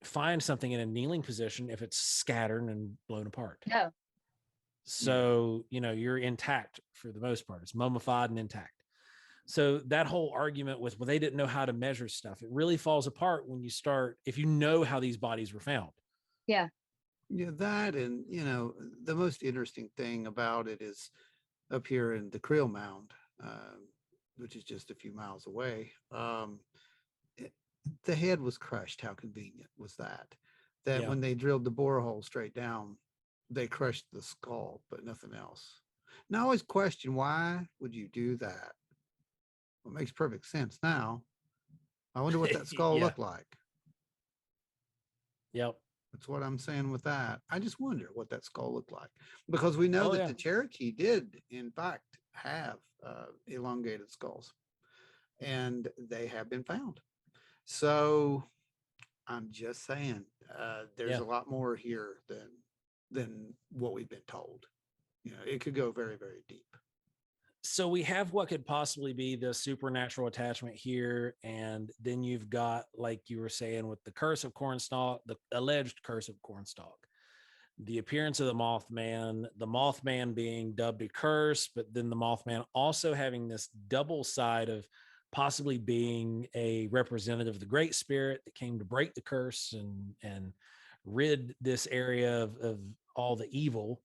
find something in a kneeling position if it's scattered and blown apart. No. So you're intact for the most part. It's mummified and intact. So that whole argument with, well, they didn't know how to measure stuff, it really falls apart when you start, if you know how these bodies were found. Yeah, that, and the most interesting thing about it is up here in the Creel Mound, which is just a few miles away. The head was crushed. How convenient was that? That when they drilled the borehole straight down, they crushed the skull, but nothing else. And I always question, why would you do that? Well, it makes perfect sense now. I wonder what that skull looked like. Yep. That's what I'm saying with that. I just wonder what that skull looked like, because we know that the Cherokee did, in fact, have elongated skulls, and they have been found. So I'm just saying, there's a lot more here than what we've been told. It could go very, very deep. So we have what could possibly be the supernatural attachment here, and then you've got, like you were saying, with the curse of Cornstalk, the alleged curse of Cornstalk, the appearance of the Mothman being dubbed a curse, but then the Mothman also having this double side of possibly being a representative of the Great Spirit that came to break the curse and rid this area of all the evil.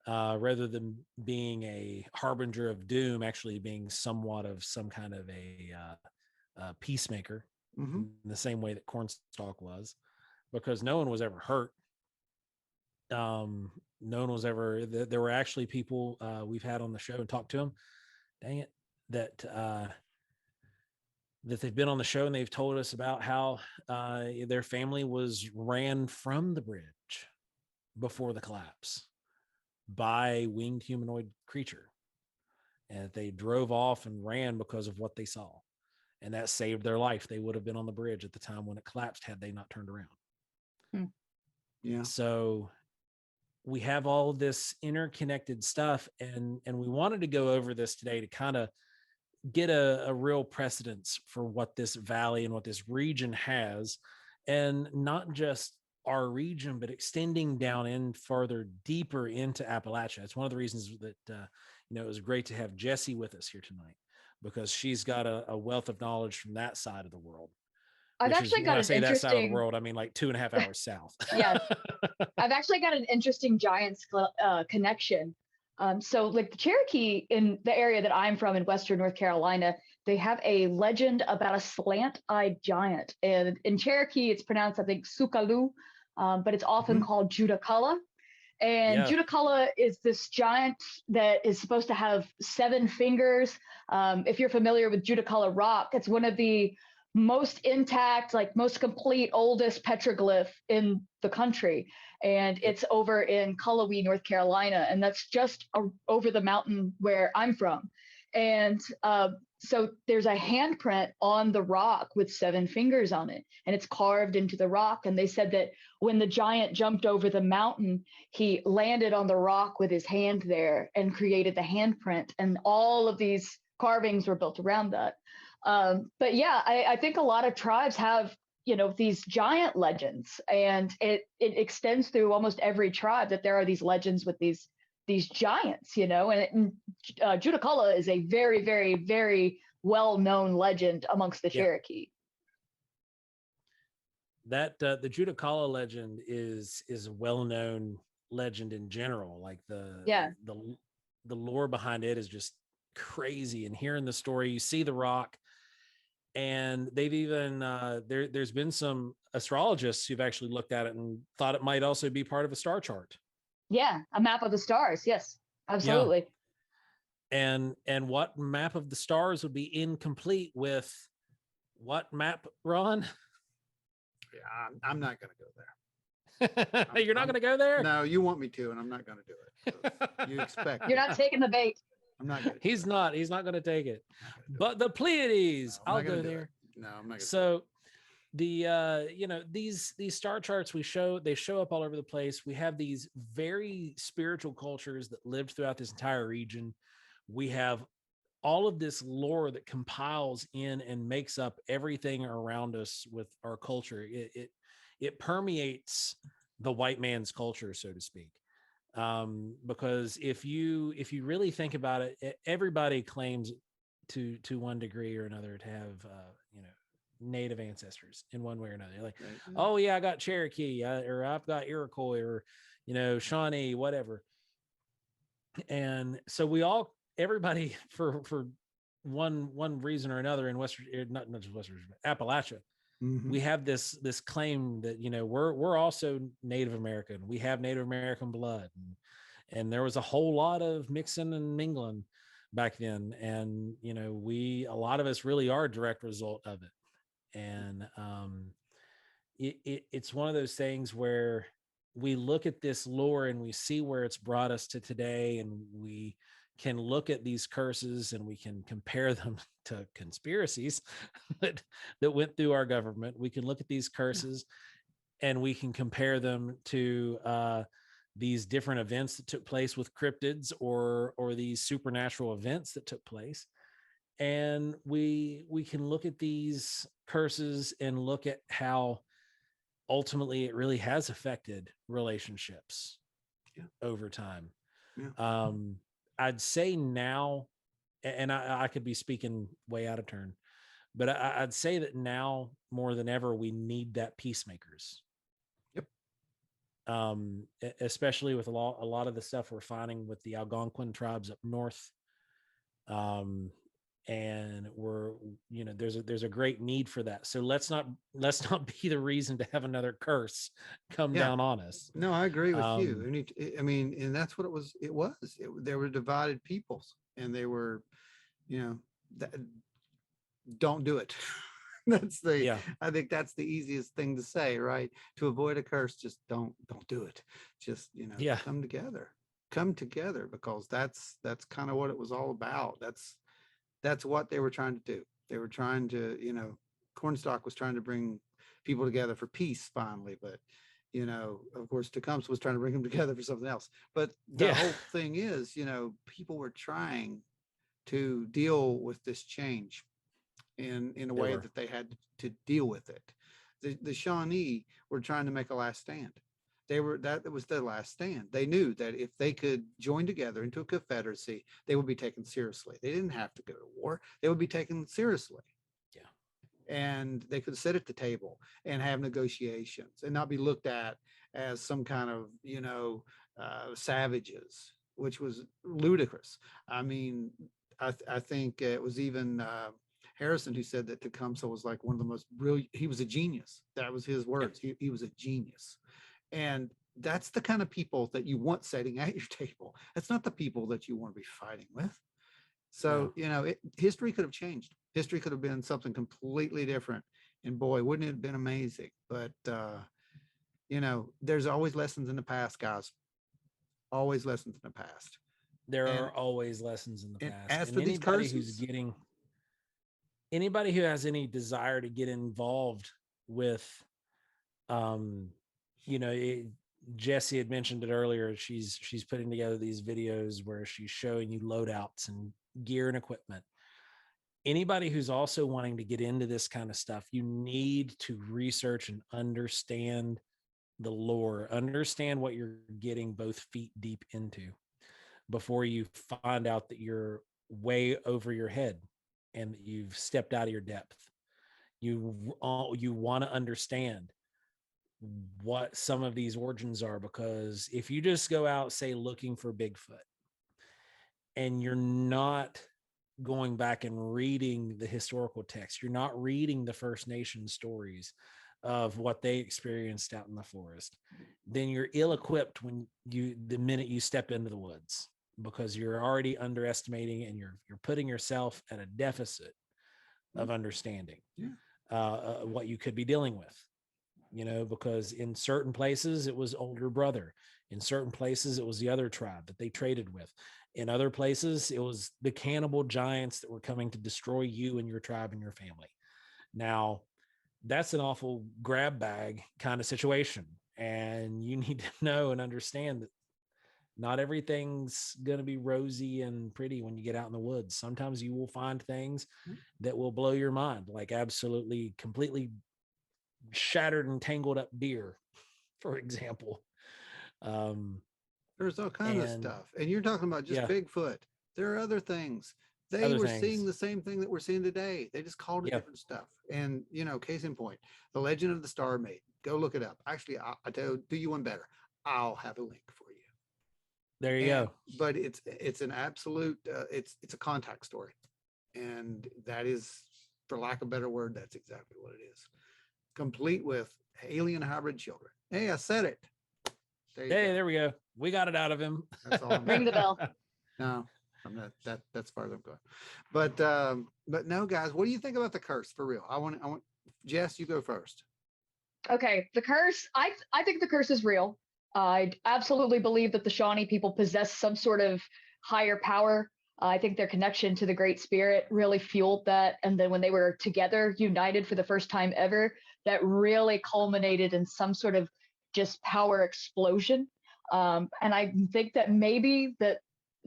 Rather than being a harbinger of doom, actually being somewhat of some kind of a peacemaker, in the same way that Cornstalk was, because no one was ever hurt. No one was ever. There were actually people we've had on the show and talked to them. Dang it, that they've been on the show and they've told us about how their family was ran from the bridge before the collapse by winged humanoid creature, and they drove off and ran because of what they saw, and that saved their life. They would have been on the bridge at the time when it collapsed had they not turned around. Yeah. So we have all this interconnected stuff, and we wanted to go over this today to kind of get a real precedence for what this valley and what this region has, and not just our region, but extending down in further deeper into Appalachia. It's one of the reasons that it was great to have Jessi with us here tonight, because she's got a wealth of knowledge from that side of the world. I've actually got an interesting... that side of the world, I mean like 2.5 hours south. Yes. I've actually got an interesting Giants connection. So like the Cherokee in the area that I'm from in Western North Carolina, they have a legend about a slant-eyed giant. And in Cherokee, it's pronounced, I think, Sukalu, but it's often called Judaculla. And Judaculla is this giant that is supposed to have 7 fingers. If you're familiar with Judaculla rock, it's one of the most intact, like most complete, oldest petroglyph in the country. And it's over in Cullowhee, North Carolina. And that's just over the mountain where I'm from. And so there's a handprint on the rock with 7 fingers on it, and it's carved into the rock. And they said that when the giant jumped over the mountain, he landed on the rock with his hand there and created the handprint. And all of these carvings were built around that. But yeah, I think a lot of tribes have, these giant legends, and it extends through almost every tribe that there are these legends with these giants, and Judaculla is a very, very, very well-known legend amongst the Cherokee. that the Judicala legend is a well-known legend in general. Like Yeah. the lore behind it is just crazy. And hearing the story, you see the rock, and they've even there's been some astrologists who've actually looked at it and thought it might also be part of a star chart. Yeah, a map of the stars. Yes, Yeah. absolutely. And what map of the stars would be incomplete with what map, Ron? Yeah, I'm not going to go there. You're not going to go there? No, you want me to, and I'm not going to do it. You expect You're not taking the bait. I'm not going to. He's not going to take it. But the Pleiades, No, I'll go there. No, I'm not going to. So the these star charts they show up all over the place. We have these very spiritual cultures that lived throughout this entire region. We have all of this lore that compiles in and makes up everything around us with our culture. It permeates the white man's culture, so to speak. Because if you really think about it, everybody claims to one degree or another to have native ancestors in one way or another. Like, oh yeah, I got Cherokee, or I've got Iroquois, or Shawnee, whatever. And so everybody for one reason or another in Western, not just Western, Appalachia, we have this claim that we're also Native American. We have Native American blood, and there was a whole lot of mixing and mingling back then, and a lot of us really are a direct result of it. And it's one of those things where we look at this lore and we see where it's brought us to today, and we can look at these curses and we can compare them to conspiracies that went through our government. We can look at these curses and we can compare them to these different events that took place with cryptids or these supernatural events that took place. And we can look at these curses and look at how ultimately it really has affected relationships over time. Yeah. I'd say now, and I could be speaking way out of turn, but I'd say that now more than ever, we need that peacemakers. Yep. Especially with a lot of the stuff we're finding with the Algonquin tribes up north. And there's a great need for that. So let's not be the reason to have another curse come down on us. No, I agree with you. And that's what it was. They were divided peoples, and they were, don't do it. I think that's the easiest thing to say, right? To avoid a curse, just don't do it. Just, come together, because that's kind of what it was all about. That's what they were trying to do. They were trying to, Cornstalk was trying to bring people together for peace finally, but, of course, Tecumseh was trying to bring them together for something else. But the whole thing is, people were trying to deal with this change in a way that they had to deal with it. The Shawnee were trying to make a last stand. That was their last stand. They knew that if they could join together into a confederacy, they would be taken seriously. They didn't have to go to war. They would be taken seriously. Yeah. And they could sit at the table and have negotiations and not be looked at as some kind of, savages, which was ludicrous. I mean, I think it was even Harrison who said that Tecumseh was like one of the most brilliant. He was a genius. That was his words. Yeah. He was a genius. And that's the kind of people that you want sitting at your table. That's not the people that you want to be fighting with. So, history could have changed. History could have been something completely different. And boy, wouldn't it have been amazing? But, there's always lessons in the past, guys. Always lessons in the past. There are always lessons in the past. As for these curses, anybody who has any desire to get involved with, Jessi had mentioned it earlier. She's putting together these videos where she's showing you loadouts and gear and equipment. Anybody who's also wanting to get into this kind of stuff, you need to research and understand the lore, understand what you're getting both feet deep into before you find out that you're way over your head and that you've stepped out of your depth. You want to understand what some of these origins are, because if you just go out, say, looking for Bigfoot, and you're not going back and reading the historical text, you're not reading the First Nation stories of what they experienced out in the forest, then you're ill-equipped the minute you step into the woods, because you're already underestimating and you're putting yourself at a deficit of understanding what you could be dealing with. Because in certain places it was older brother, in certain places it was the other tribe that they traded with, in other places it was the cannibal giants that were coming to destroy you and your tribe and your family. Now, that's an awful grab bag kind of situation, and you need to know and understand that not everything's going to be rosy and pretty when you get out in the woods. Sometimes you will find things that will blow your mind, like absolutely completely shattered and tangled up deer, for example. There's all kinds of stuff, and you're talking about just Bigfoot. There are other things. They were seeing the same thing that we're seeing today. They just called it different stuff. And case in point, the Legend of the Star Maiden. Go look it up. Actually, I do you one better. I'll have a link for you. There you go. But it's an absolute it's a contact story, and that is, for lack of a better word, that's exactly what it is. Complete with alien hybrid children. Hey, I said it. There we go. We got it out of him. That's all. Ring the bell. No, I'm not. That's as far as I'm going. But no, guys, what do you think about the curse for real? I want Jess, you go first. Okay, the curse. I think the curse is real. I absolutely believe that the Shawnee people possess some sort of higher power. I think their connection to the Great Spirit really fueled that. And then when they were together, united for the first time ever, that really culminated in some sort of just power explosion. And I think that maybe that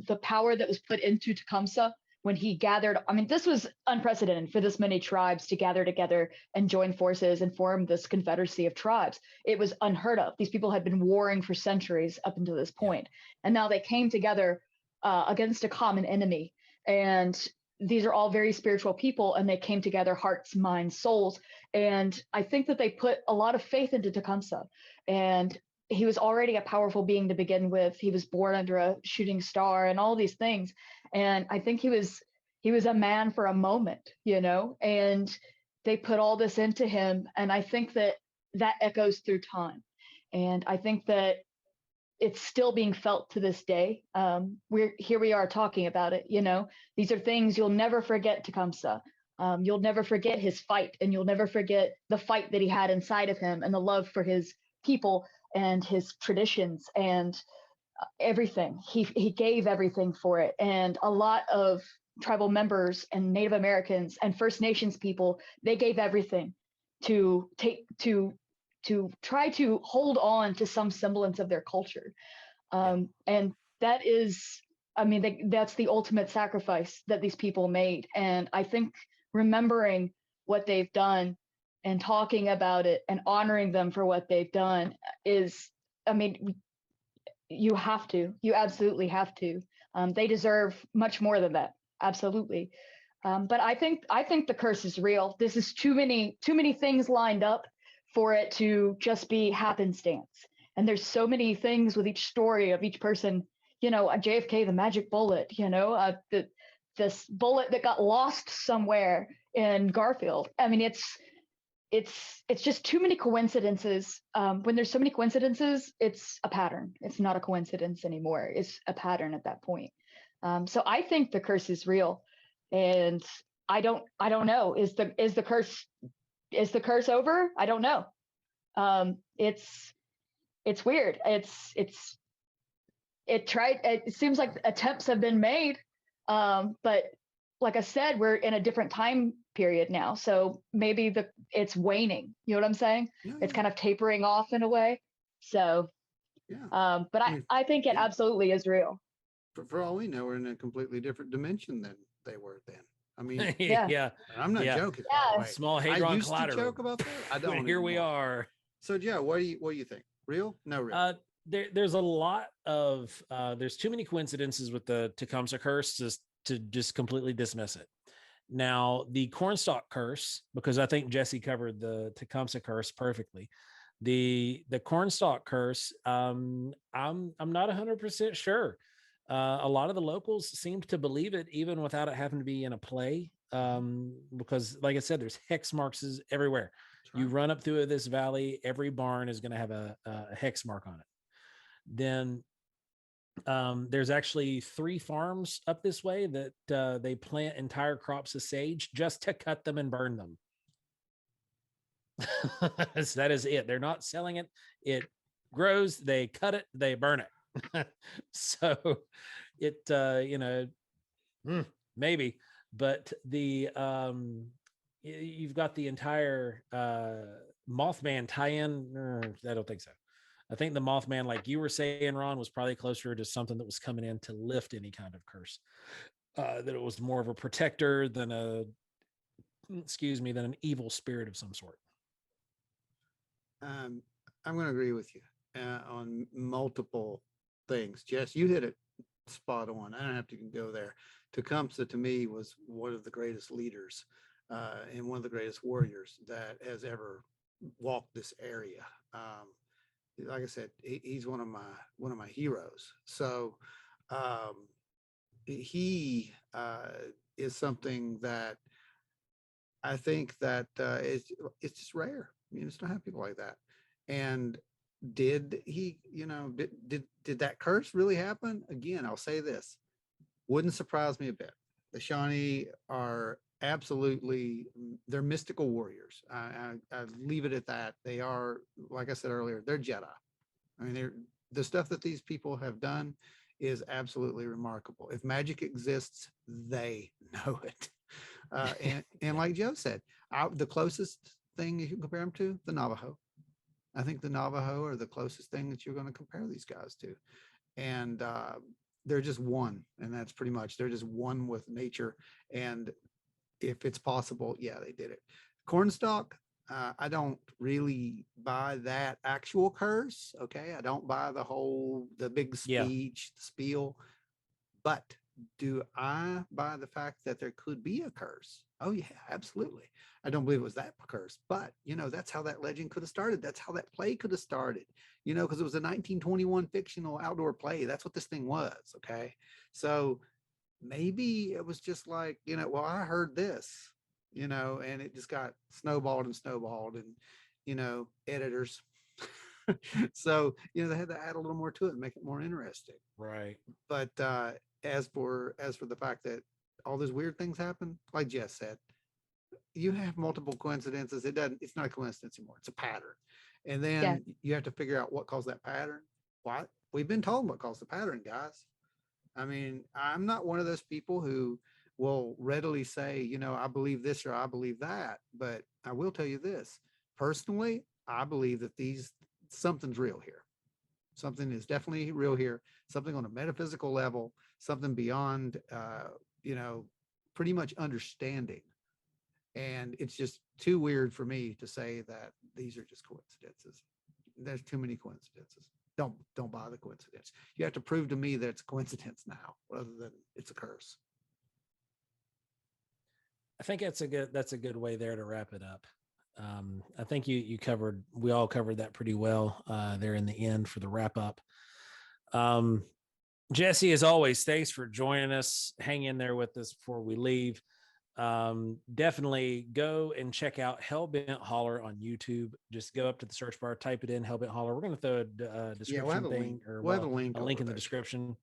the power that was put into Tecumseh when he gathered, I mean, this was unprecedented for this many tribes to gather together and join forces and form this confederacy of tribes. It was unheard of. These people had been warring for centuries up until this point. And now they came together against a common enemy. And these are all very spiritual people, and they came together, hearts, minds, souls. And I think that they put a lot of faith into Tecumseh. And he was already a powerful being to begin with. He was born under a shooting star and all these things. And I think he was a man for a moment, and they put all this into him. And I think that echoes through time. And I think that it's still being felt to this day. We are talking about it. These are things you'll never forget, Tecumseh. You'll never forget his fight, and you'll never forget the fight that he had inside of him, and the love for his people and his traditions and everything. He gave everything for it. And a lot of tribal members and Native Americans and First Nations people, they gave everything to try to hold on to some semblance of their culture. And that is, that's the ultimate sacrifice that these people made. And I think remembering what they've done and talking about it and honoring them for what they've done is, you absolutely have to. They deserve much more than that. Absolutely. But I think the curse is real. This is too many things lined up for it to just be happenstance. And there's so many things with each story of each person, JFK, the magic bullet, this bullet that got lost somewhere in Garfield. It's just too many coincidences. When there's so many coincidences, it's a pattern. It's not a coincidence anymore. It's a pattern at that point. So I think the curse is real, and I don't know. Is the curse over? I don't know. It's weird. It seems like attempts have been made, but like I said, we're in a different time period now. So maybe it's waning. You know what I'm saying? Yeah. It's kind of tapering off in a way. So, but I think it absolutely is real. For all we know, we're in a completely different dimension than they were then. Yeah. I'm not joking. Yeah. Small Hadron I used Collider. to joke about that. I don't. But here we are. So, Joe, what do you think? Real? No, real. There's a lot of there's too many coincidences with the Tecumseh curse to just completely dismiss it. Now, the Cornstalk curse, because I think Jessi covered the Tecumseh curse perfectly. The Cornstalk Curse, I'm not 100% sure. A lot of the locals seemed to believe it, even without it having to be in a play. Because, like I said, there's hex marks everywhere. You run up through this valley, every barn is going to have a hex mark on it. Then there's actually 3 farms up this way that they plant entire crops of sage just to cut them and burn them. So that is it. They're not selling it. It grows, they cut it, they burn it. So it, maybe, but you've got the entire Mothman tie-in. I don't think so. I think the Mothman, like you were saying, Ron, was probably closer to something that was coming in to lift any kind of curse. That it was more of a protector than than an evil spirit of some sort. I'm going to agree with you on multiple things. Jess, you hit it spot on. I don't have to go there. Tecumseh, to me, was one of the greatest leaders and one of the greatest warriors that has ever walked this area. Like I said, he's one of my heroes. So he is something that I think that it's just rare. You just don't have people like that. And did he, did that curse really happen? Again, I'll say this, wouldn't surprise me a bit. The Shawnee are absolutely, they're mystical warriors. I leave it at that. They are, like I said earlier, they're Jedi. I mean, the stuff that these people have done is absolutely remarkable. If magic exists, they know it. And like Joe said, the closest thing you can compare them to, the Navajo. I think the Navajo are the closest thing that you're going to compare these guys to. And they're just one. And that's pretty much, they're just one with nature. And if it's possible, yeah, they did it. Cornstalk, I don't really buy that actual curse. Okay. I don't buy the big speech, the spiel. But do I buy the fact that there could be a curse? Oh yeah, absolutely. I don't believe it was that curse, but that's how that legend could have started. That's how that play could have started, because it was a 1921 fictional outdoor play. That's what this thing was. Okay. So maybe it was just like, well, I heard this, and it just got snowballed and editors. So, they had to add a little more to it and make it more interesting. Right. But as for the fact that all those weird things happen, like Jess said, you have multiple coincidences. It's not a coincidence anymore. It's a pattern. And then you have to figure out what caused that pattern. What? We've been told what caused the pattern, guys. I mean, I'm not one of those people who will readily say, I believe this or I believe that. But I will tell you this. Personally, I believe that something's real here. Something is definitely real here. Something on a metaphysical level, something beyond, pretty much understanding. And it's just too weird for me to say that these are just coincidences. There's too many coincidences. Don't buy the coincidence. You have to prove to me that it's a coincidence now, rather than it's a curse. I think that's a good way there to wrap it up. I think we all covered that pretty well there in the end for the wrap up. Jessi, as always, thanks for joining us. Hang in there with us before we leave. Definitely go and check out Hellbent Holler on YouTube. Just go up to the search bar, type it in, Hellbent Holler. We're going to throw a description we'll have a link in the description.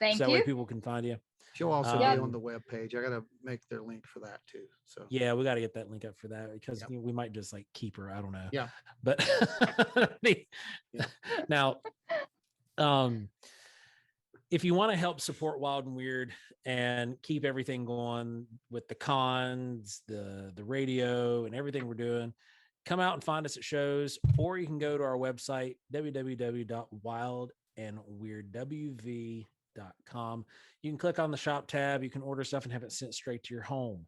Thank so you. That way people can find you. She'll also be on the web page. I got to make their link for that too. So yeah, we got to get that link up for that because we might just like keep her. I don't know. Yeah. But now, if you want to help support Wild and Weird and keep everything going with the cons, the radio and everything we're doing, come out and find us at shows, or you can go to our website, www.wildandweirdwv.com. You can click on the shop tab. You can order stuff and have it sent straight to your home.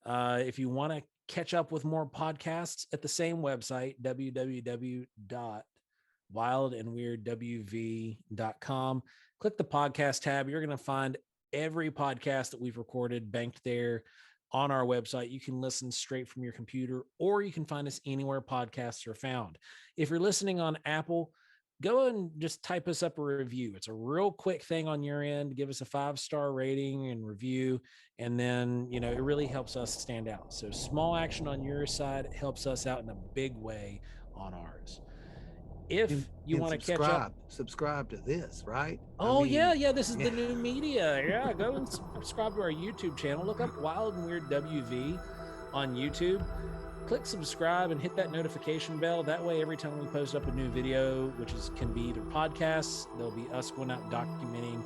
If you want to catch up with more podcasts at the same website, www.wildandweirdwv.com. Click the podcast tab. You're going to find every podcast that we've recorded banked there. on our website. You can listen straight from your computer, or you can find us anywhere podcasts are found. If you're listening on Apple, go and just type us up a review. It's a real quick thing on your end. Give us a 5-star rating and review. And then, you know, it really helps us stand out. So small action on your side helps us out in a big way on ours. If you want to catch up, subscribe to this, right? Oh, yeah. This is the new media. Yeah, go and subscribe to our YouTube channel. Look up Wild and Weird WV on YouTube. Click subscribe and hit that notification bell. That way, every time we post up a new video, which can be either podcasts, there'll be us going out documenting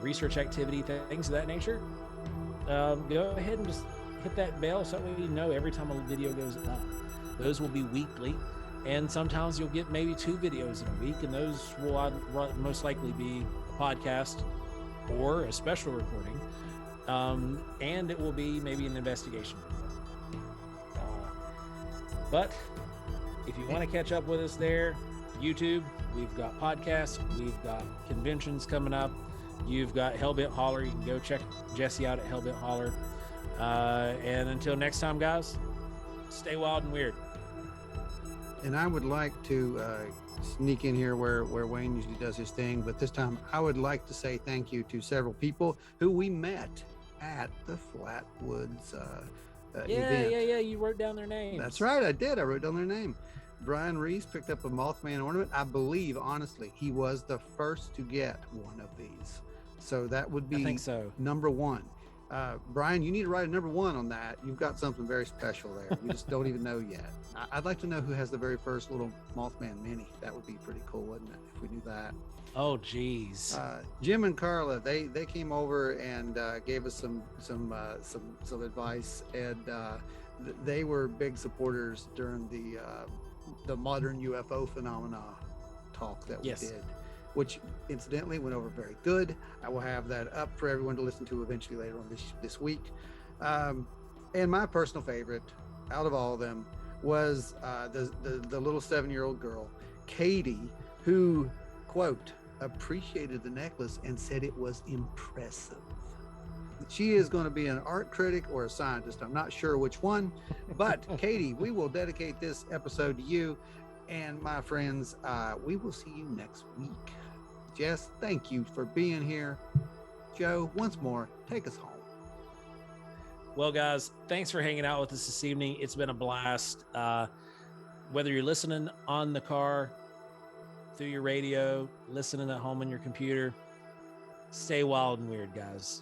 research activity, things of that nature. Go ahead and just hit that bell so that way you know every time a video goes up. Those will be weekly. And sometimes you'll get maybe 2 videos in a week, and those will most likely be a podcast or a special recording. And it will be maybe an investigation video. But if you want to catch up with us there, YouTube, we've got podcasts, we've got conventions coming up. You've got Hellbent Holler. You can go check Jessi out at Hellbent Holler. And until next time, guys, stay wild and weird. And I would like to sneak in here where Wayne usually does his thing, but this time I would like to say thank you to several people who we met at the Flatwoods event. Yeah, you wrote down their names. That's right, I did. I wrote down their name. Brian Reese picked up a Mothman ornament. I believe, honestly, he was the first to get one of these. So that would be, I think so, number 1. Brian, you need to write a number 1 on that. You've got something very special there. You just don't even know yet. I'd like to know who has the very first little Mothman mini. That would be pretty cool, wouldn't it, if we knew that? Oh, geez. Jim and Carla, they came over and gave us some advice, and they were big supporters during the modern UFO phenomena talk that we did, which incidentally went over very good. I will have that up for everyone to listen to eventually later on this week. And my personal favorite out of all of them was the little 7-year-old girl, Katie, who, quote, appreciated the necklace and said it was impressive. She is going to be an art critic or a scientist. I'm not sure which one, but Katie, we will dedicate this episode to you. And my friends, we will see you next week. Jess, thank you for being here. Joe, once more, take us home. Well, guys, thanks for hanging out with us this evening. It's been a blast. Whether you're listening on the car, through your radio, listening at home on your computer, stay wild and weird, guys.